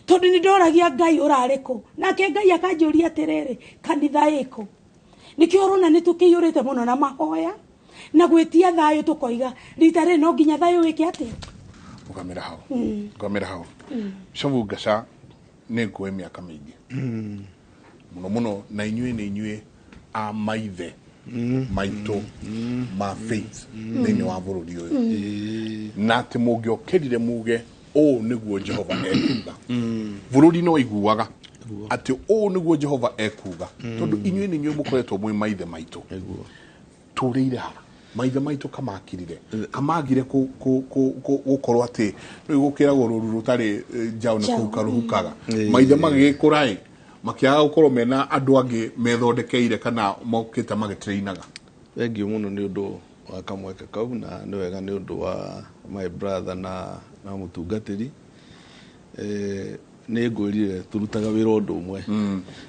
tondu ni ndoragia Ngai urariko nake Ngai akanjuria atiriri kanitha iko nikio rona ni tukiyurite muno na mahoya na gwetia thayo tukoiga rita ri no nginya thayo wiki atia ukamera hao shavu gasha ne ko miaka mingi muno na inyue a maithe maito ma faith nini wa bururi uyu na te mugyo kedire muge o niguo Jehova ekuga bururi no iguaga ati o niguo Jehova ekuga tondu inyue ni nyue mukoretwo mwe maithe maito turire ha maithe maito kamakirire kamagire gukorwo ati no igukiragwo ruru rutari jao na kukaruhukaga maithe magikurai makiaga gukorwo mena andu angi methondekeire kana mokite magitreinaga thengi muno ni undu wa kamweka kau na ni wega ni undu wa my brother na mutungatiri ni ngwirire turutaga wira undu umwe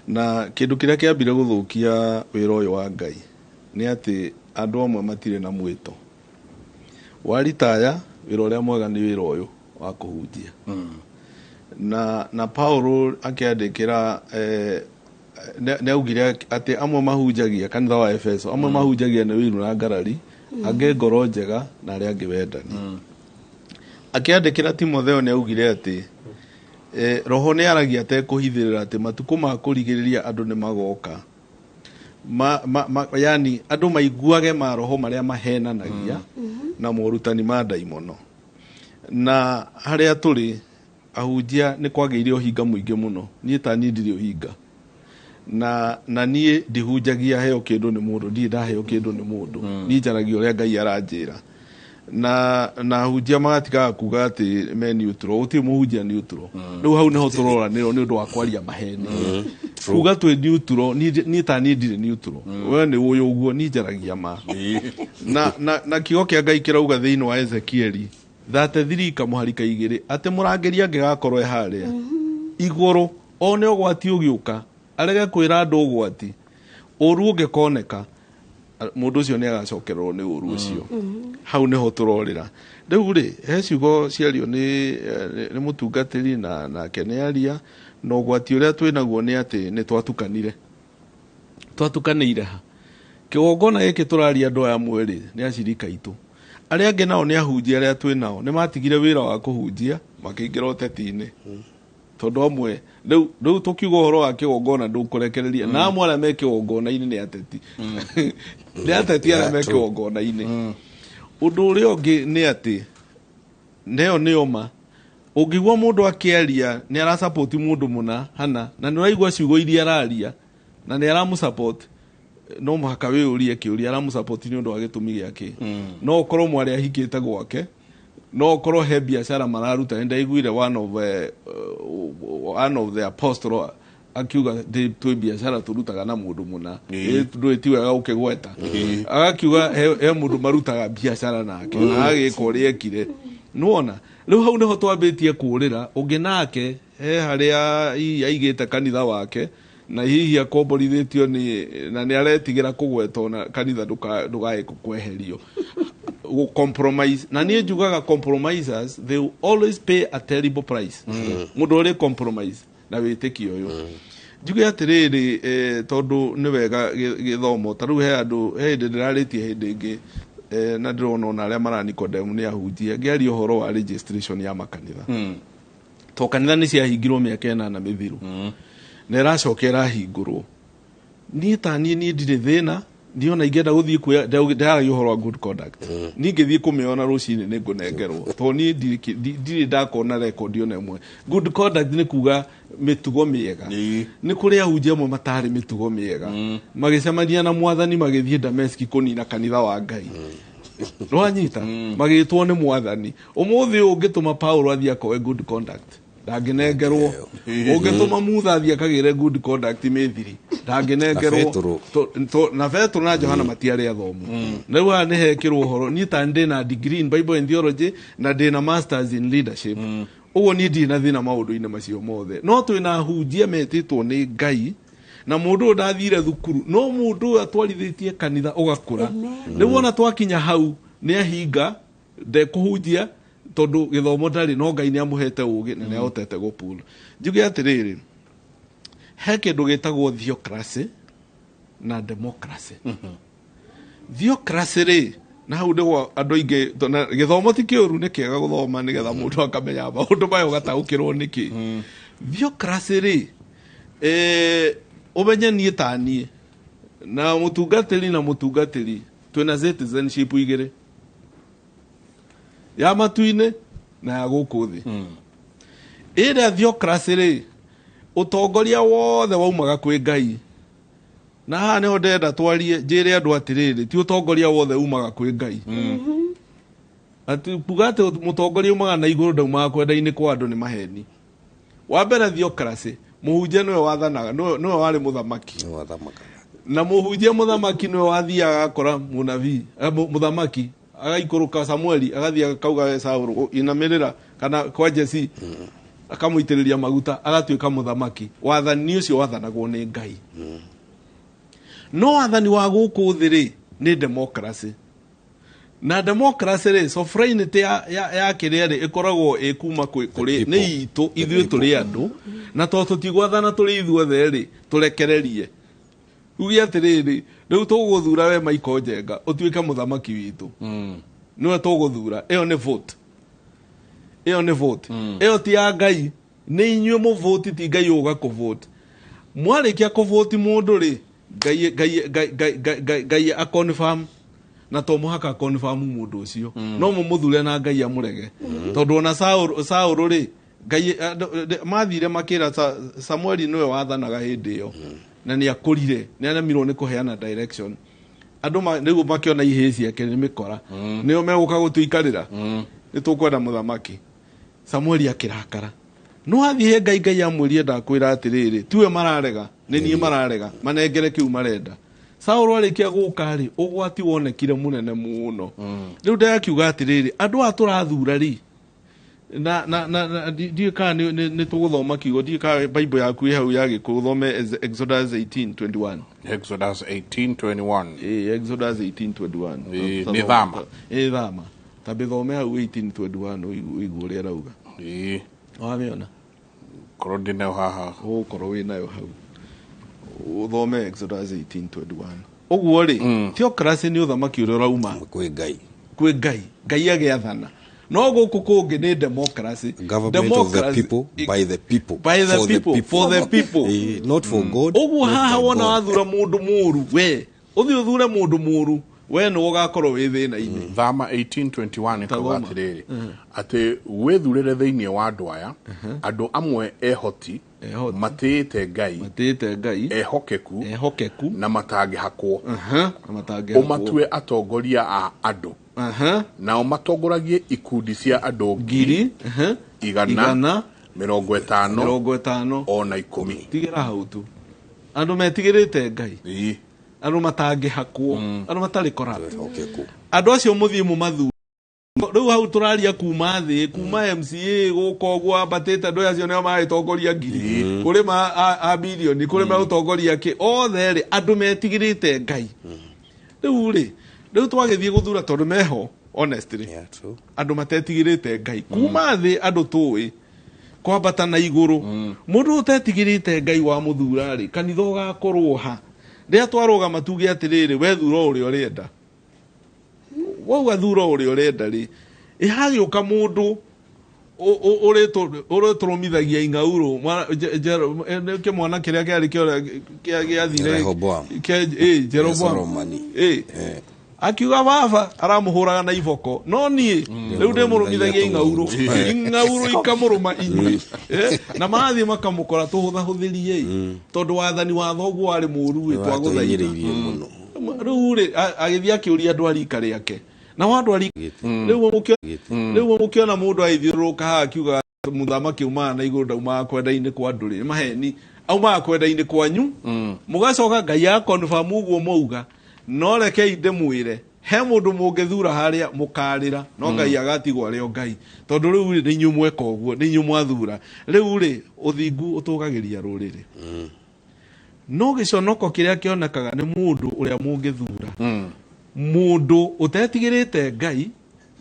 na kindu kiria kiambire guthukia wira uyu wa Ngai ni ati andu amwe matire na mwito waritaya wira uria mwega ni wira uyu wa kuhunjia na Paulo akiandikira ne augire ati amwe mahunjagia kanitha wa Efeso amwe mahunjagia na wiru na ngarari ange ngoro njega na aria angi wendani akiandikira Timotheo ne augire ati roho ne aragia te kuhithirira ati matuko ma kurigiriria andu ne magoka yani andu maiguage ma roho maria mahenanagia na morutani ma daimono na haria turi ahunjia ni kwageire uhinga muingi muno nie ta ni ndiri uhinga na nie ndihunjagia heo kindu ni mundu ndi ndaheo kindu ni mundu ni njaragia uria Ngai aranjira na ahunjia magatika kuga ati me neutral uti muhunjia neutral riu hau neho turora ni undu wa kwaria maheni kuga twi neutral ni ta ni ndiri neutral we ni uyu uguo ni njaragia ma na kigo kia Ngai kirauga thiini wa Ezekieli thate thirika muharika igiri ati murangeria ngigakorwo haria iguru one ogwati ugiuka arege kwira andu ogwati uru ungikoneka mundu ucio ni agacokerwo ni uru ucio hau neho turorira riu ri heciugo ciario ni mutungatiri na kenearia no gwati uria twinaguo ni ati ni twatukanire ha kigongona giki turaria andu aya mweri ni acirika itu aria angi nao ni ahunjia aria twinao ni matigire wira wa kuhunjia makiingira uteti-ini tondu amwe riu tukiuga uhoro wa kigongona ndukurekereria na amwe aria me kigongona-ini ni ateti ni ateti aria me kigongona-ini undu uria ungi ni ati neo nioma ungigwa mundu akiaria ni ara support mundu muna hana na ni uraigwa ciugo iria araria na ni ara mu support no muhaka we urie kiuria ara mu support ni undu wa gitumi giake no ukorwo mwari ahikite gwake no ukorwo he biashara mararuta ndaiguire one of the apostle akiuga twi biashara turutaga na mundu muna ndwitiwega ukigweta agakiuga he mundu marutaga biashara nake agiko riekire nuona riu hau niho twambitie kurira ungi nake haria aigite kanitha wake na hihi akomborithitio na ni aretigira kugwetwo na kanitha ndugae kweherio compromise na nie njugaga compromisers they will always pay a terrible price mundu uri compromise na witikio uyu njuge atiriri tondu ni wega githomo taru he andu hindi ndiraritie hindi ingi na ndirona ona aria maranikodemu ni ahunjia ngiaria uhoro wa registration ya makanitha to kanitha ni ciahingirwo miaka 8 mithiru na iracokera hingurwo ni tani ni ndire thina ndiona ingenda guthii kuya ndara uhoro wa good conduct ni ngithii kumeona rucini ni ngunengerwo to ni ndire ndakona record ona imwe good conduct ni kuga mitugo miega ni kuri ahunjia mo matari mitugo miega magicemania na mwathani magithii Dameski kunina kanitha wa Ngai rwanyita magitwo ni mwathani umuthi ungituma Paulo athii akoe good conduct ndaginengerwo ungituma Mutha athii akagire good conduct mithiri ndaginengerwo na Petro na Johana matiari athomu riu ni hekirwo uhoro ni ta ndina degree in Bible and theology na ndina masters in leadership ugo ni ndina thina maundu-ini macio mothe no twina hunjia metitwo ni Ngai na mundu ndathire thukuru no mundu atwarithitie kanitha ugakura riu ona twakinya hau ni ahinga ndekuhunjia tondu githomo ndari no Ngai ni amuhete ugi na ni ahotete gupula njuge atiriri he kindu gitagwo theocracy na democracy theocracy ri na hau ndigwo andu aingi githomo ti kiuru ni kiega guthoma ni getha mundu akamenya maundu mayo gataukirwo niki theocracy ri umenye nie tanie na mutungatiri twina citizenship igire ya matuine na ya guku thi ira theocracy ri utongoria wothe waumaga kwi Ngai na ha ne ndenda twarie njire andu atiriri ti utongoria wothe umaga kwi Ngai ati pugate mutongoria umaga na iguru ndaumaga kwenda-ini kwa andu ni maheni wa mbere theocracy muhunjia niwe wathanaga niwe wari muthamaki na muhunjia muthamaki niwe wathiaga akora munabii muthamaki agaikuruka Samueli agathia akauga Saulu inamirira kana kwa Jesse akamuitiriria maguta agatuika muthamaki wathani ucio wathanagwo ni Ngai no wathani wa guku thiri ni democracy na democracy ri sovereignty ya kirere ikoragwo ikuma kuri ni itu ithuĩ turi andu na to tutigwathana turi ithuothe ri turekererie ugi atiriri riu tuguthura we Michael Njenga utuike muthamaki witu niwe tuguthura iyo ni vote iyo ti ya Ngai ni inyuĩ mu vote ti Ngai uga ku vote mwarikia ku vote mundu ri Ngai a confirm na to muhaka confirm mundu ucio no mumuthure na Ngai amurege tondu ona Saul ri Ngai mathire makira Samueli niwe wathanaga hindi iyo na ni akurire ni anamirwo ni kuheana direction andu nigu makiona iheci yake ni mikora nio meguka gutuikarira ni tukwenda muthamaki Samueli akirakara no athie Ngai amwirie ndakwira atiriri tiwe mararega ni nie mararega manengere kiu marenda Saul arikia guka ri ugwati wonekire munene muno riu ndakiuga atiriri andu aturathura ri na ndika ni tuguthoma kigo ndika Bible yaku hau ya gikuthome Exodus 18:21 Exodus 18:21 Exodus 18:21 ni thama thama tabithome hau 18:21 uiguo ria rauga waviona korwo ndinayo haha korwo winayo hau uthome Exodus 18:21 uguo ri theocracy ni uthamaki uria rauma kwi Ngai agiathana no guku kungi ni democracy of the people by the people for the people not for God uguo haha wona wathura mundu muru we uthi uthure mundu muru we no ugakorwo wi thina-ini thama 18:21 kauga atiriri ati withurire thiini wa andu aya andu amwe ehoti matite Ngai ehokeku na matangihakwo umatue atongoria a andu na umatongoragie ikundi cia andu ngiri igana 50 ona 10 tigira hau tu andu metigirite Ngai andu matangihakwo andu matari corrupt andu acio muthie mu mathu riu hau turaria kuma thi kuma MCA gukogwo abatete ndo acio nio maitongoria ngiri kuri ma a bilioni kuri ma utongoria ki othe ri andu metigirite Ngai riu twagithie guthura tondu meho honestly andu matetigirite Ngai kuma thi andu tui kwambata na iguru mundu utetigirite Ngai wa muthura ri kanitha ugakorwo ha ria twarugama tuge atiriri we thura uria urenda wauga thura uria urenda ri ihagiuka mundu ureturumithagia ing'auru ke mwana kiria kiari kiathire Jeroboamu akiuga baba aramuhuraga na iboko no nie riu ndimurumithagia ing'auru ikamuruma inyui na mathi makamukora tuhuthahuthirie tondu wathani wa thoguo wari muru twaguthaithiririe muno riu ri agithia kiuria andu arika riake na wandu ari riu mukiona mundu aithiuruka ha akiuga muthamaki uma na iguru ndauma kwenda-ini kwa andu ri maheni auma kwenda-ini kwanyu mugacoka Ngai akonfirm uguo mauga no rekei ndimwire he mundu mungithura haria mukarira no Ngai agatigwo ario Ngai tondu riu ni nyu mweka uguo ni nyu mwathura riu ri uthingu utugagiria ruriri no giconoko kiria kionekaga ni mundu uria mungithura mundu utetigirite Ngai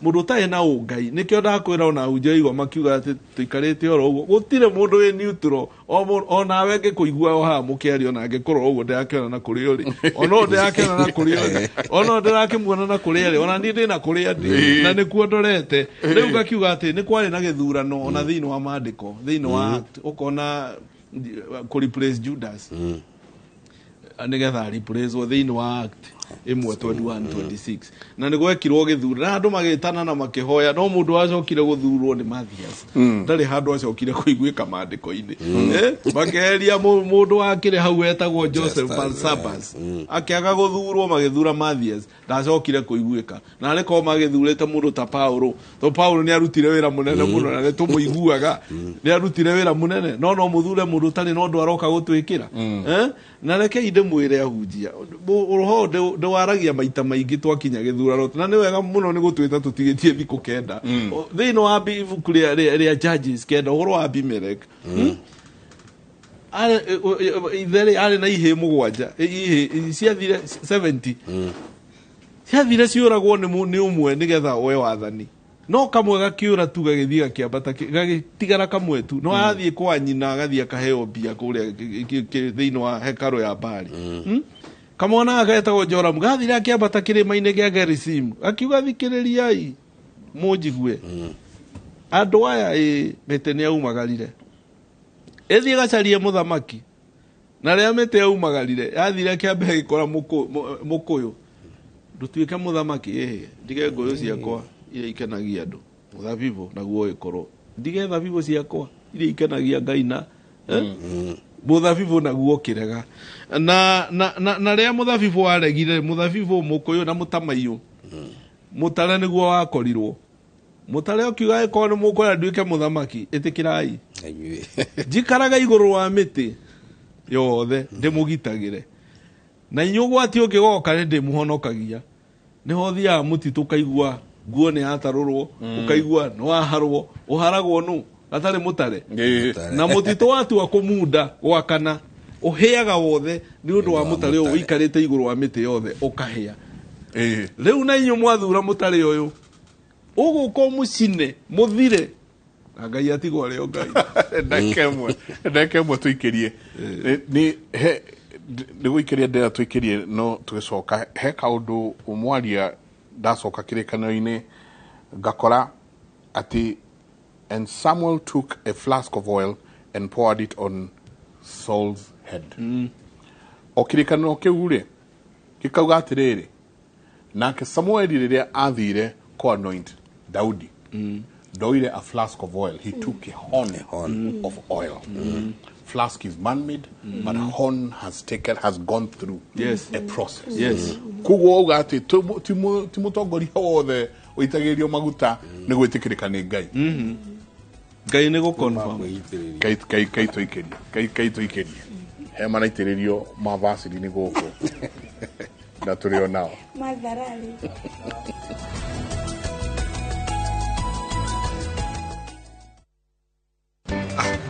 mundu utai na ungai nikio ndakwira ona unje igwa makiuga ati tuikarite oro uguo gutire mundu we neutral ona wenge kuigua o ha mukiario na ngikorwo uguo ndakiona na kuri uri ona ndakiona na kuri uri ona ndakimuona na kuri uri ona ndi na kuri andi na nikuo ndorete riu gakiuga ati ni kwari na githurano ona thiini wa maandiko thiini wa act ukona ku replace Judas nigetha replace o thiini wa act imwe 21-26 na nigwekirwo githura na andu magitana na makihoya no mundu acokire guthurwo ni Mathias ndari handu acokire kuiguika maandiko-ini makeria mundu akire hau etagwo Joseph Barsabas akiaga guthurwo magithura Mathias ndacokire kuiguika na ariko magithurite mundu ta Paulo to Paulo ni arutire wira munene muno na tumuiguaga ni arutire wira munene no muthure mundu tari no ndu aroka gutwikira na reke inde mwire ahunjia roho ndwaragia maita maingi twakinya githurano na ni wega muno ni gutwita tutigitie thiku kenda thiini wa ibuku ria Judges kenda uhoro wa Abimelech ithere ari na ihe mugwanja ciathire 70 ciathire ciuragwo ni umwe nigetha we wathani no kamwe gakiura tu gagithia kiambata gagitigara kamwe tu no athie kwa nyina agathia kaheo bia kuria thiini wa hekaru ya Bali kamwana agetagwo Joram gathira kiambata kirima-ini gia Gerizim akiuga thikiririai munjigue andu aya mete ni aumagarire ethie gacarie muthamaki na ria mete aumagarire yathire kiambe gikora mukuyu ndutuike muthamaki ndige nguyu ciakwa iria ikenagia andu muthabibu naguo ikorwo ndige thabibu ciakwa iria ikenagia Ngai na muthabibu naguo kirega na ria muthabibu waregire muthabibu mukuyu na mutamaiyu mutare niguo wakorirwo mutare ukiuga ko ni mukora nduike muthamaki itikirai njikaraga iguru wa miti yothe ndimugitagire na inyugwati ukigoka ni ndimuhonokagia niho thia mutitu kaigua nguo ni hatarurwo ukaigua no waharwo uharagwo nu atari mutare na mutitu watu wa kumunda gwakana uheaga wothe ni undu wa mutare uyu ikarite iguru wa miti yothe ukahea riu na inyu mwathura mutare uyu uguko mucine muthire na Ngai atigwo ario Ngai ndakemwe tuikirie ni guikiria ndera tuikirie no tugicoka he kaundu umwaria ndacoka kirikano-ini ngakora ati and Samuel took a flask of oil and poured it on Saul's head. O kirikano kiu ri gikauga atiriri nake Samuel riria athire ko anoint Daudi ndoire a flask of oil. He took a horn of oil. Flask is man-made, but horn has gone through a process. Kugo uga ati timutongoria wothe uitagirio maguta ni gwitikirika ni Ngai. Ngai ni go confirm. Kai tuikiria. He manaitiririo mavasiri ni goko. Na tulio nao. Madharali.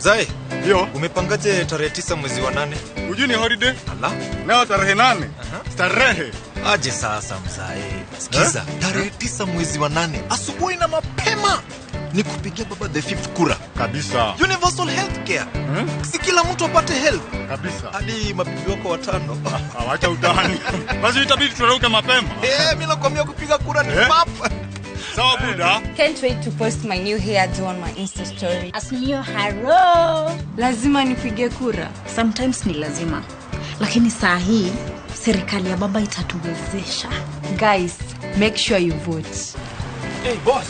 Zai, yo, umepangaje tarehe 9 mwezi wa 8? Hujui ni holiday? Ala. Leo tarehe 8. Starehe. Aje sasa mzae. Sikiza, tarehe 9 mwezi wa 8. Asubuhi na mapema. Nikupigia baba the 5th kura. Kabisa. Universal healthcare. Si kila mtu apate health. Kabisa. Hadi mabibi wako 5. Awacha utani. Basi itabidi turuke mapema. Mimi nakwambia kupiga kura ni pap. Sawa buda. Can't wait to post my new hairdo on my Insta story. Asinio haro. Lazima nipige kura. Sometimes ni lazima. Lakini saa hii serikali ya baba itatuwezesha. Guys, make sure you vote. Hey boss.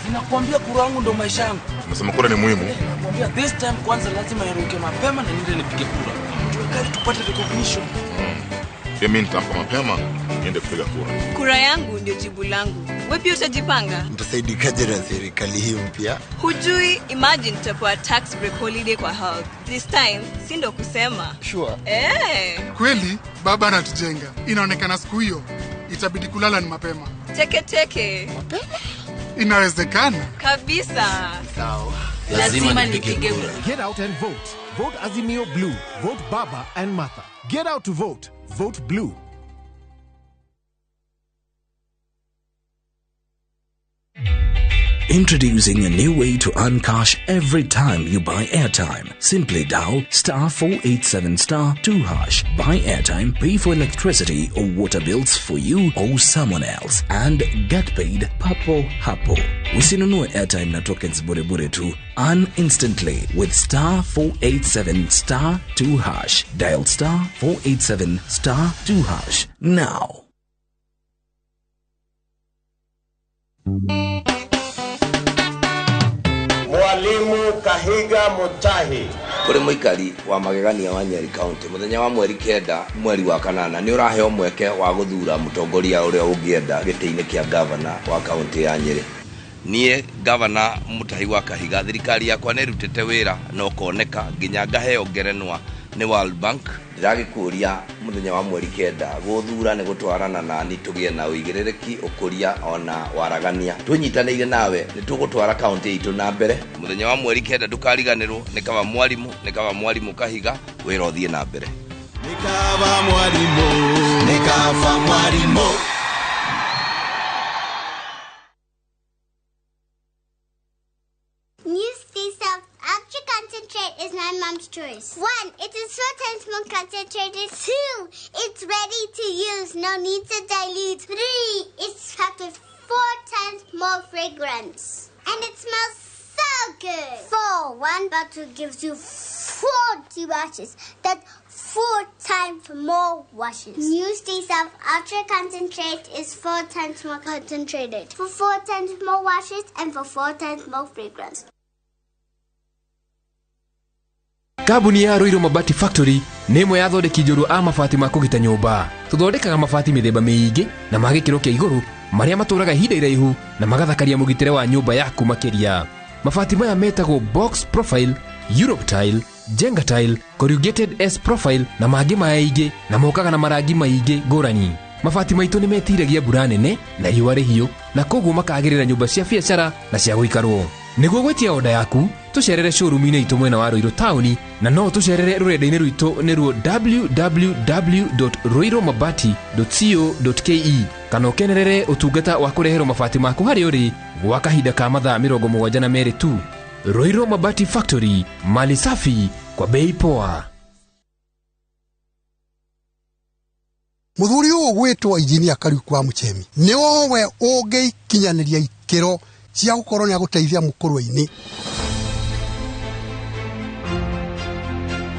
Ninakwambia kura yangu ndo maisha yangu. Unasema kura ni muhimu. Nakwambia this time kwanza lazima niruke mapema na niende nipige kura. Tuwekaje tupate recognition. Mimi nitamka mapema niende kupiga kura. Kura yangu ndio jibu langu. Wewe pia utajipanga? Mtasaidikaje na serikali hii mpya? Hujui, imagine tutapewa tax break holiday kwa health. This time si ndo kusema. Sure. Kweli baba anatujenga. Inaonekana siku hiyo itabidi kulala ni mapema. Teke. Mapema? Inawezekana. Kabisa. Sawa. Lazima nipige kura. Get out and vote. Vote Azimio Blue. Vote Baba and Martha. Get out to vote. Vote Blue. Introducing a new way to earn cash every time you buy airtime. Simply dial *487*2#. Buy airtime, pay for electricity or water bills for you or someone else, and get paid papo hapo. Usinunue airtime na tokens bure tu. Earn instantly with *487*2#. Dial *487*2# now. Mwalimu Kahiga Mutahi kuri muikari wa magegania wa Nyeri County muthenya wa mweri 9 mweri wa 8 ni uraheo mweke wa guthura mutongoria uria ungienda giti-ini kia governor wa county ya Nyeri. Nie governor Mutahi wa Kahiga thirikari yakwa ne rutete wira no koneka nginya ngaheo ngerenwa ni World Bank. Ndiragikuria muthenya wa mweri 9 guthura ni gutwarana na ni tugie na uigirereki ukuria ona waragania tunyitanire nawe ni tugutwara county itu na mbere. Muthenya wa mweri 9 ndukariganirwo ni kaba mwalimu Kahiga wira uthie na mbere. Nikaba mwalimu Concentrate is my mom's choice. 1, it is 4 times more concentrated. 2, it's ready to use. No need to dilute. 3, it's packed with 4 times more fragrance. And it smells so good. 4, 1 bottle gives you 40 washes. That's 4 times more washes. New Stay-Self Ultra Concentrate is 4 times more concentrated. For 4 times more washes and for 4 times more fragrance. Kabuni ya Ruiru Mabati Factory nemo yathondeki njuru a mabati ma kugita nyumba. Tuthondekaga mabati mithemba miingi na magikiro kia iguru maria maturaga ihinda iraihu na magathakaria mugitire wa nyumba yaku makiria. Mabati maya metagwo box profile, Europe tile, Jenga tile, corrugated S profile na mangi maingi na mokaga na marangi maingi ngurani. Mabati maitu ni metiragia mbura nene na riũa rĩhiũ na koguo makagirira nyumba cia biacara na cia guikarwo. Niguo gwetia oda yaku tucerere showroom-ini itu mwena wa Ruiru town na no tucerere rurenda-ini rwitu niruo www.ruiromabati.co.ke kana ukenerere utungata wa kureherwo mabati maku hari uri gwa kahinda ka mathaa 72 tu. Ruiru Mabati Factory, mali safi kwa bei poa. Muthuri uyu gwitwo engineer Kariuku wa Muchemi niwo we ungikinyaniria ikiro cia gukorwo ni aguteithia mukurwa-ini.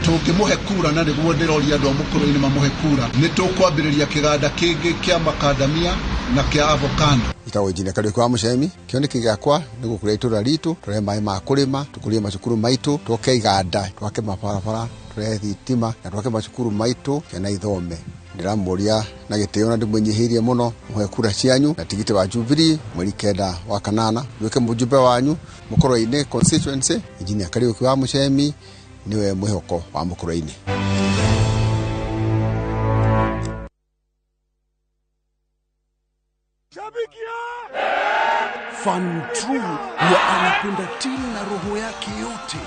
Tukimuhe kura na niguo ndiroria andu mukurwa-ini mamuhe kura ni tukwambiriria kiganda kingi kia makadamia na kia avocado. Itawo engineer Kariuku wa Muchemi kioneki giakwa ni gukuria itura ritu tore mai ma kurima tukurie macukuru maitu tuke iganda twake mabarabara tore thitima na twake macukuru maitu kana ithome. Ndiramuria na gitio na ndimwenyihirie muno muhe kura cianyu na tigiti wa Jubilee mweri 9 wa 8 weke mujumbe wanyu mukorwo-ini constituency. Engineer Kariuku wa Muchemi niwe mwihoko wa mukorwo-ini. Fan true huwa anapenda timu na roho yake yote.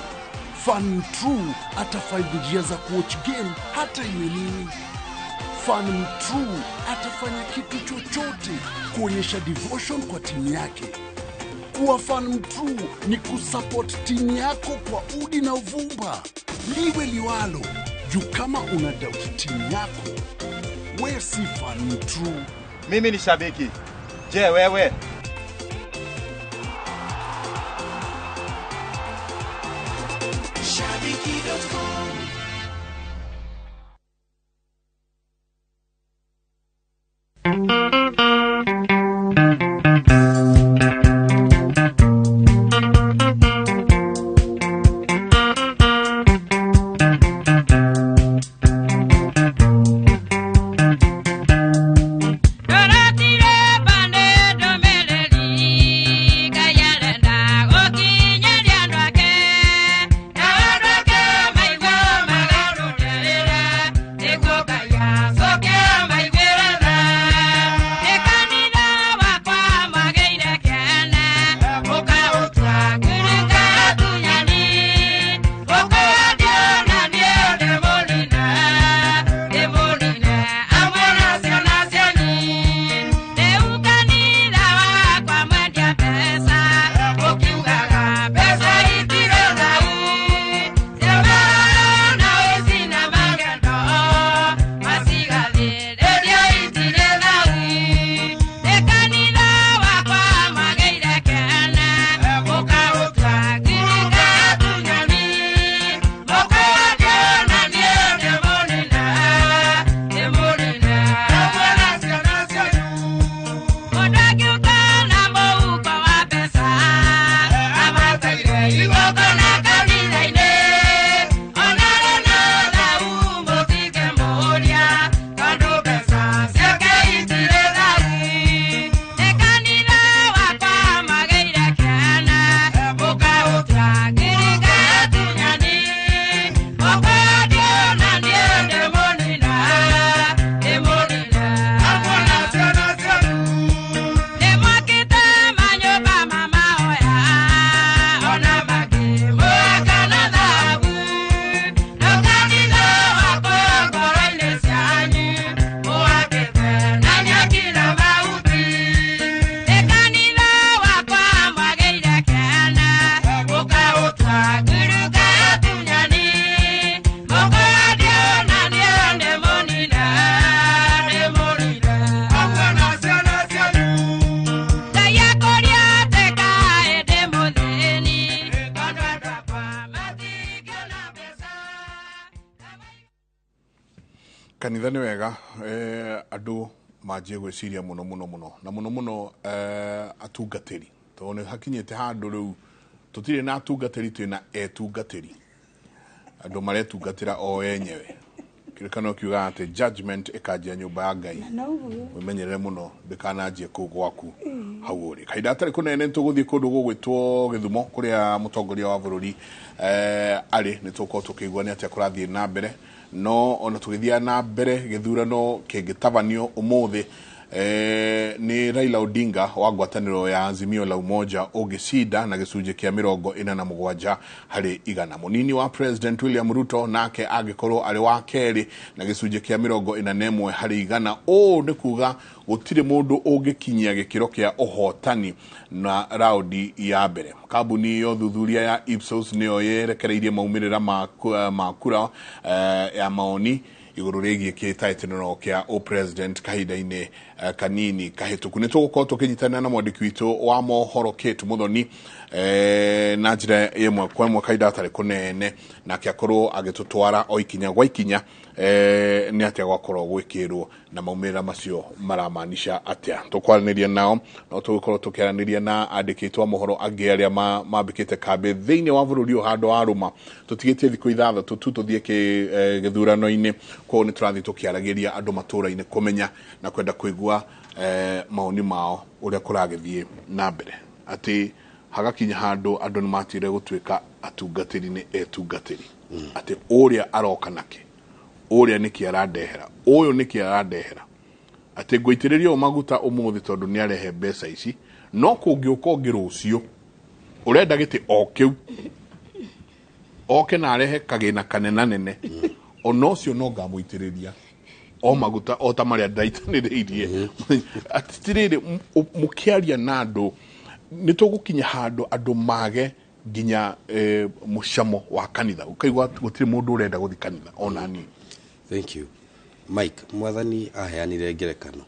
Fan True atafind njia za kuwatch game hata iwe nini. Fan True atafanya kitu chochote kuonyesha devotion kwa timu yake. Kuwa Fan True ni kusupport timu yako kwa udi na uvumba, liwe liwalo. Juu kama una doubt timu yako, we si Fan True. Mimi ni shabiki. Je, wewe? Shabiki.com. Kanitha ni wega andu manjie gwiciria muno na muno atungatiri tone hakinyete handu riu tutire na atungatiri twina etungatiri andu maretungatira o enyewe kirikano kiuga ati judgment ikajia nyumba ya Ngai wimenyerere muno ndikanajie ku gwaku hau uri kaida atari kunene tuguthie kundu gugwitwo Githumo kuria mutongoria wa bururi ari nituko tukigwa ni atia kurathie na mbere no ona tugithia na mbere githurano kingitabanio umuthi ni Raila Odinga wa ngwataniro ya Azimio la Umoja ugicinda na gicunje kia 47 hari igana. Munini wa President William Ruto nake agikorwo ari wa keri na gicunje kia 41 hari igana. O ni kuga gutire mundu ugikinyia gikiro kia uhotani na raundi ya mbere. Kabuni yo thuthuria ya Ipsos niyo yerekereirie maumirira makura ya maoni iguru regie kitaitino kia o president kahinda-ini kanini kahituku ni tugukorwo tukinyitana na mwandiki witu wa mohoro Kate Muthoni na njira imwe kwa imwe kahinda atari kunene na kiakorwo agitutwara o ikinya gwa ikinya ni atia gwakorwo gwikirwo na maumira macio maramaanisha atia tukwaraniria nao no tugukorwo tukiaraniria na andikitwa mohoro angi aria mambikite kambe thiini wa bururi handu aruma tutigitie thiku ithatha tuthie githurano-ini ko ni turathi tukiaragiria andu matura-ini kumenya na kwenda kuigua maoni mao uria kuragithie na mbere ati hagakinya handu andu ni matire gutwika atungatiri ni etungatiri ati uria aroka nake uria niki aradehera uyu niki aradehera ati ngoitiririo maguta umuthi tondu ni arehe mbeca ici no kungiuka ngirucio urenda giti o kiu oke na arehe kagina kanena nene ono cio no ngamuitiriria o maguta o ta maria ndaitaniriirie atiriri mukiaria na andu nitugukinya handu andu mage ginya mucamo wa kanitha ukaigwa gutiri mundu urenda guthi kanitha onani. Thank you Mike. Mwathani aheanire ngerekano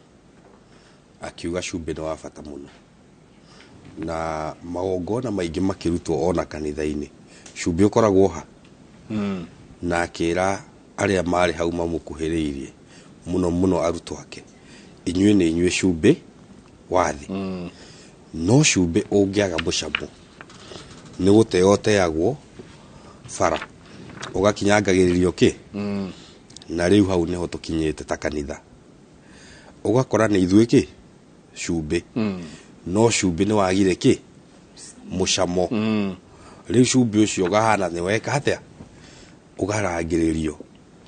akiuga cumbi ni wa bata muno na magongona maingi makirutwo ona kanitha-ini cumbi ukoragwo ha na akira aria mari hau mamukuhiriirie muno arutwo ake inyue ni inyue cumbi wathi no cumbi ungiaga mucamo ni guteoteagwo bara ugakinyangagiririo ki na riu hau niho tukinyite ta kanitha ugakora ni ithuĩ ki cumbi no cumbi ni wagire ki mucamo riu cumbi ucio ugahana ni weka atia ugarangiririo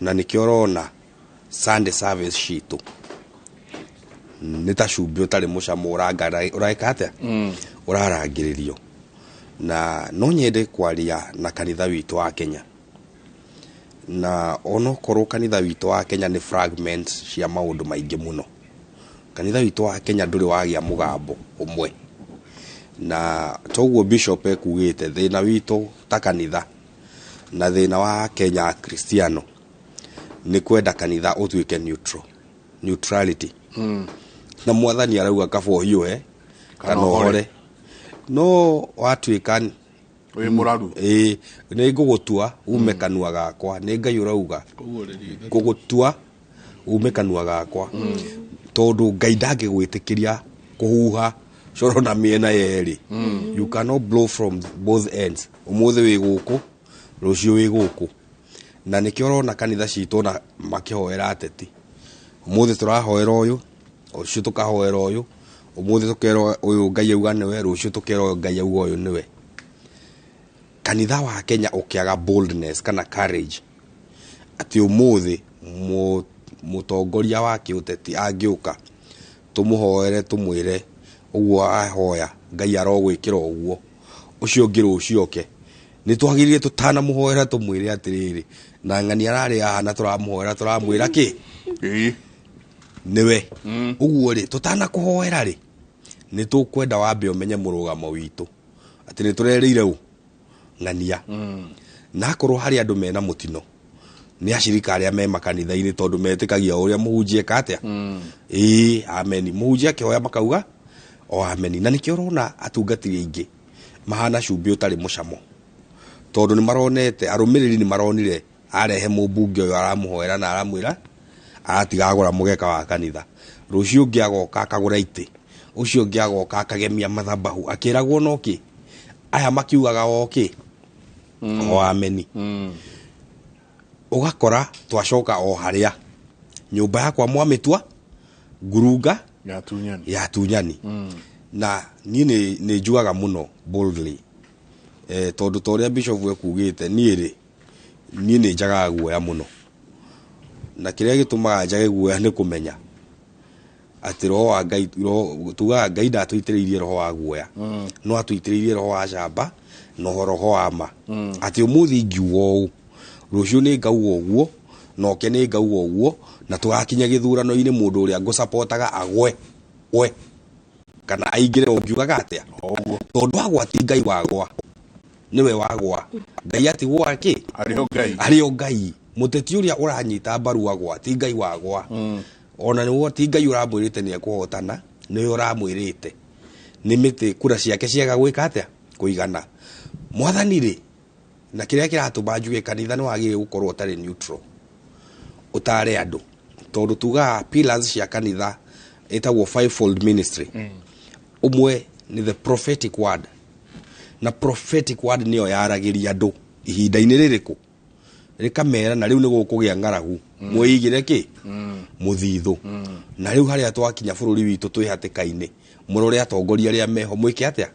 na nikio rona Sunday service shitu ni ta cumbi utari mucamo ureka atia urarangiririo na no nyende kwaria na kanitha witu wa Kenya na ono korwo kanitha witu wa Kenya ni fragments cia maundu maingi muno. Kanitha witu wa Kenya nduri wagia Mūgambo umwe na toguo bishop ekugite thina witu ta kanitha na thina wa Kenya Kristiano ni kwenda kanitha utuike neutrality na mwathani arauga kabo hiyo kana hore no watuika we muraru ni ngugutua ume kanua gakwa ni Ngai urauga ngugutua ume kanua gakwa tondu Ngai ndangigwitikiria kuhuha coro na miena yeri you cannot blow from both ends umuthi wi guku rucio wi guku na nikio rona kanitha citu na makihoera ateti umuthi turahoera uyu ucio tukahoera uyu umuthi tukero uyu Ngai auga niwe rucio tukero Ngai auga uyu niwe. Kanitha wa Kenya ukiaga boldness kana courage ati umuthi mutongoria wa kiuteti angiuka tumuhoere tumwire uguo ahoya Ngai arogwikira uguo ucio ngiru ucioke ni twagirire tutana muhoera tumwire atiriri na ng'ani arari ana turamuhoera turamwira ki niwe uguo ri tutana kuhoera ri ni tukwenda wambe umenye murugamo witu ati ni turereire u ng'ania na korwo hari andu mena mutino ni ashirika aria me makanitha-ini tondu metikagia uria muhunjie katia amen muhunjie akihoya makauga o amen na nikio rona atungatiri aingi mahana cumbi utari mucamo tondu ni maronete arumiriri ni maronire arehe mubunge uyu aramuhoera na aramwira atigagura mugeka wa kanitha rucio ngiagoka akagura ite ucio ngiagoka akagemia mathabahu akiragwo noki aya makiugaga oki o ameni ugakora twacoka o haria nyumba yakwa mwamitua ngurunga ya tunyani na ni njuaga muno boldly tondu toria bishop ekugite ni njaga guoya muno na kiria gitumaga njage guoya ni kumenya ati roho wa Ngai tuga Ngai ndatuitiriirie roho wa guoya no atuitiriirie roho wa camba no roho wa ma ati umuthi ngiuo u rucio ni ngauo uguo no ke ni ngauo uguo na tugakinya githurano-ini mundu uria ngusapotaga agwe kana aingire ungiugaga atia tondu agwa ti Ngai wagwa niwe wagwa Ngai ati gwaki ario Ngai muteti uria uranyita mbaru agwa ti Ngai wagwa ona ni ti Ngai uramwirite ni ekuhotana ni uramwirite ni miti kura ciake ciaga gwika atia kuigana mwathani ri na kiria kiratuma njuge kanitha ni wagire gukorwo utari neutral utare andu tondu tuga pillars cia kanitha etagwo fivefold ministry umwe ni the prophetic word na prophetic word niyo yaragiria andu ihinda-ini ririku rikamera na riu ni gukugia ng'aragu mwigire ki muthithu na riu haria twakinya bururi witu twi hatikaini murore atongoria aria meho mwike atia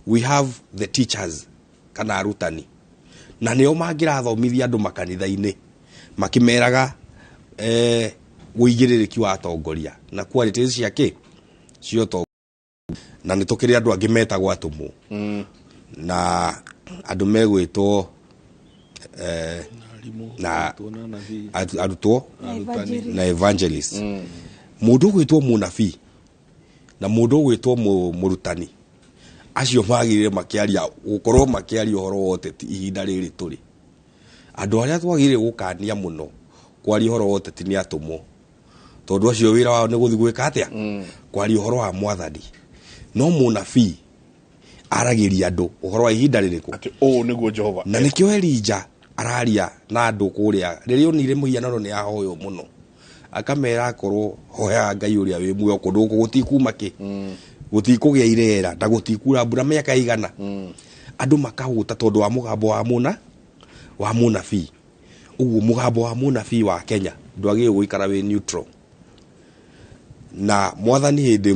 we have the teachers kana arutani na nio mangirathomithia andu makanitha-ini makimeraga uigiririki wa atongoria na qualities cia ki cio to na nitukiri andu angi metagwo atumu na andu megwitwo na arutwo na evangelist mundu gwitwo munabii na mundu gwitwo murutani acio magirire makiaria gukorwo makiaria horo wote ihinda riri turi andu aria twagirire gukania muno kwaria horo wote ti ni atumo tondu acio wira wao ni guthi gwika atia kwaria horo wa mwathani no munabii aragiria andu uhoro wa ihinda ririku ati o niguo Jehova na nikio Elija araria na andu kuria riria onire muhianano ni ahoyo muno akamera korwo hoya Ngai uria wi muoyo kundu gutikuma ki gutikugia irera ndagutikura mbura miaka igana andu makahuta tondu wa mugambo wa munabii uguo mugambo wa munabii wa Kenya ndwagire guikara wi neutral na mwathani hindi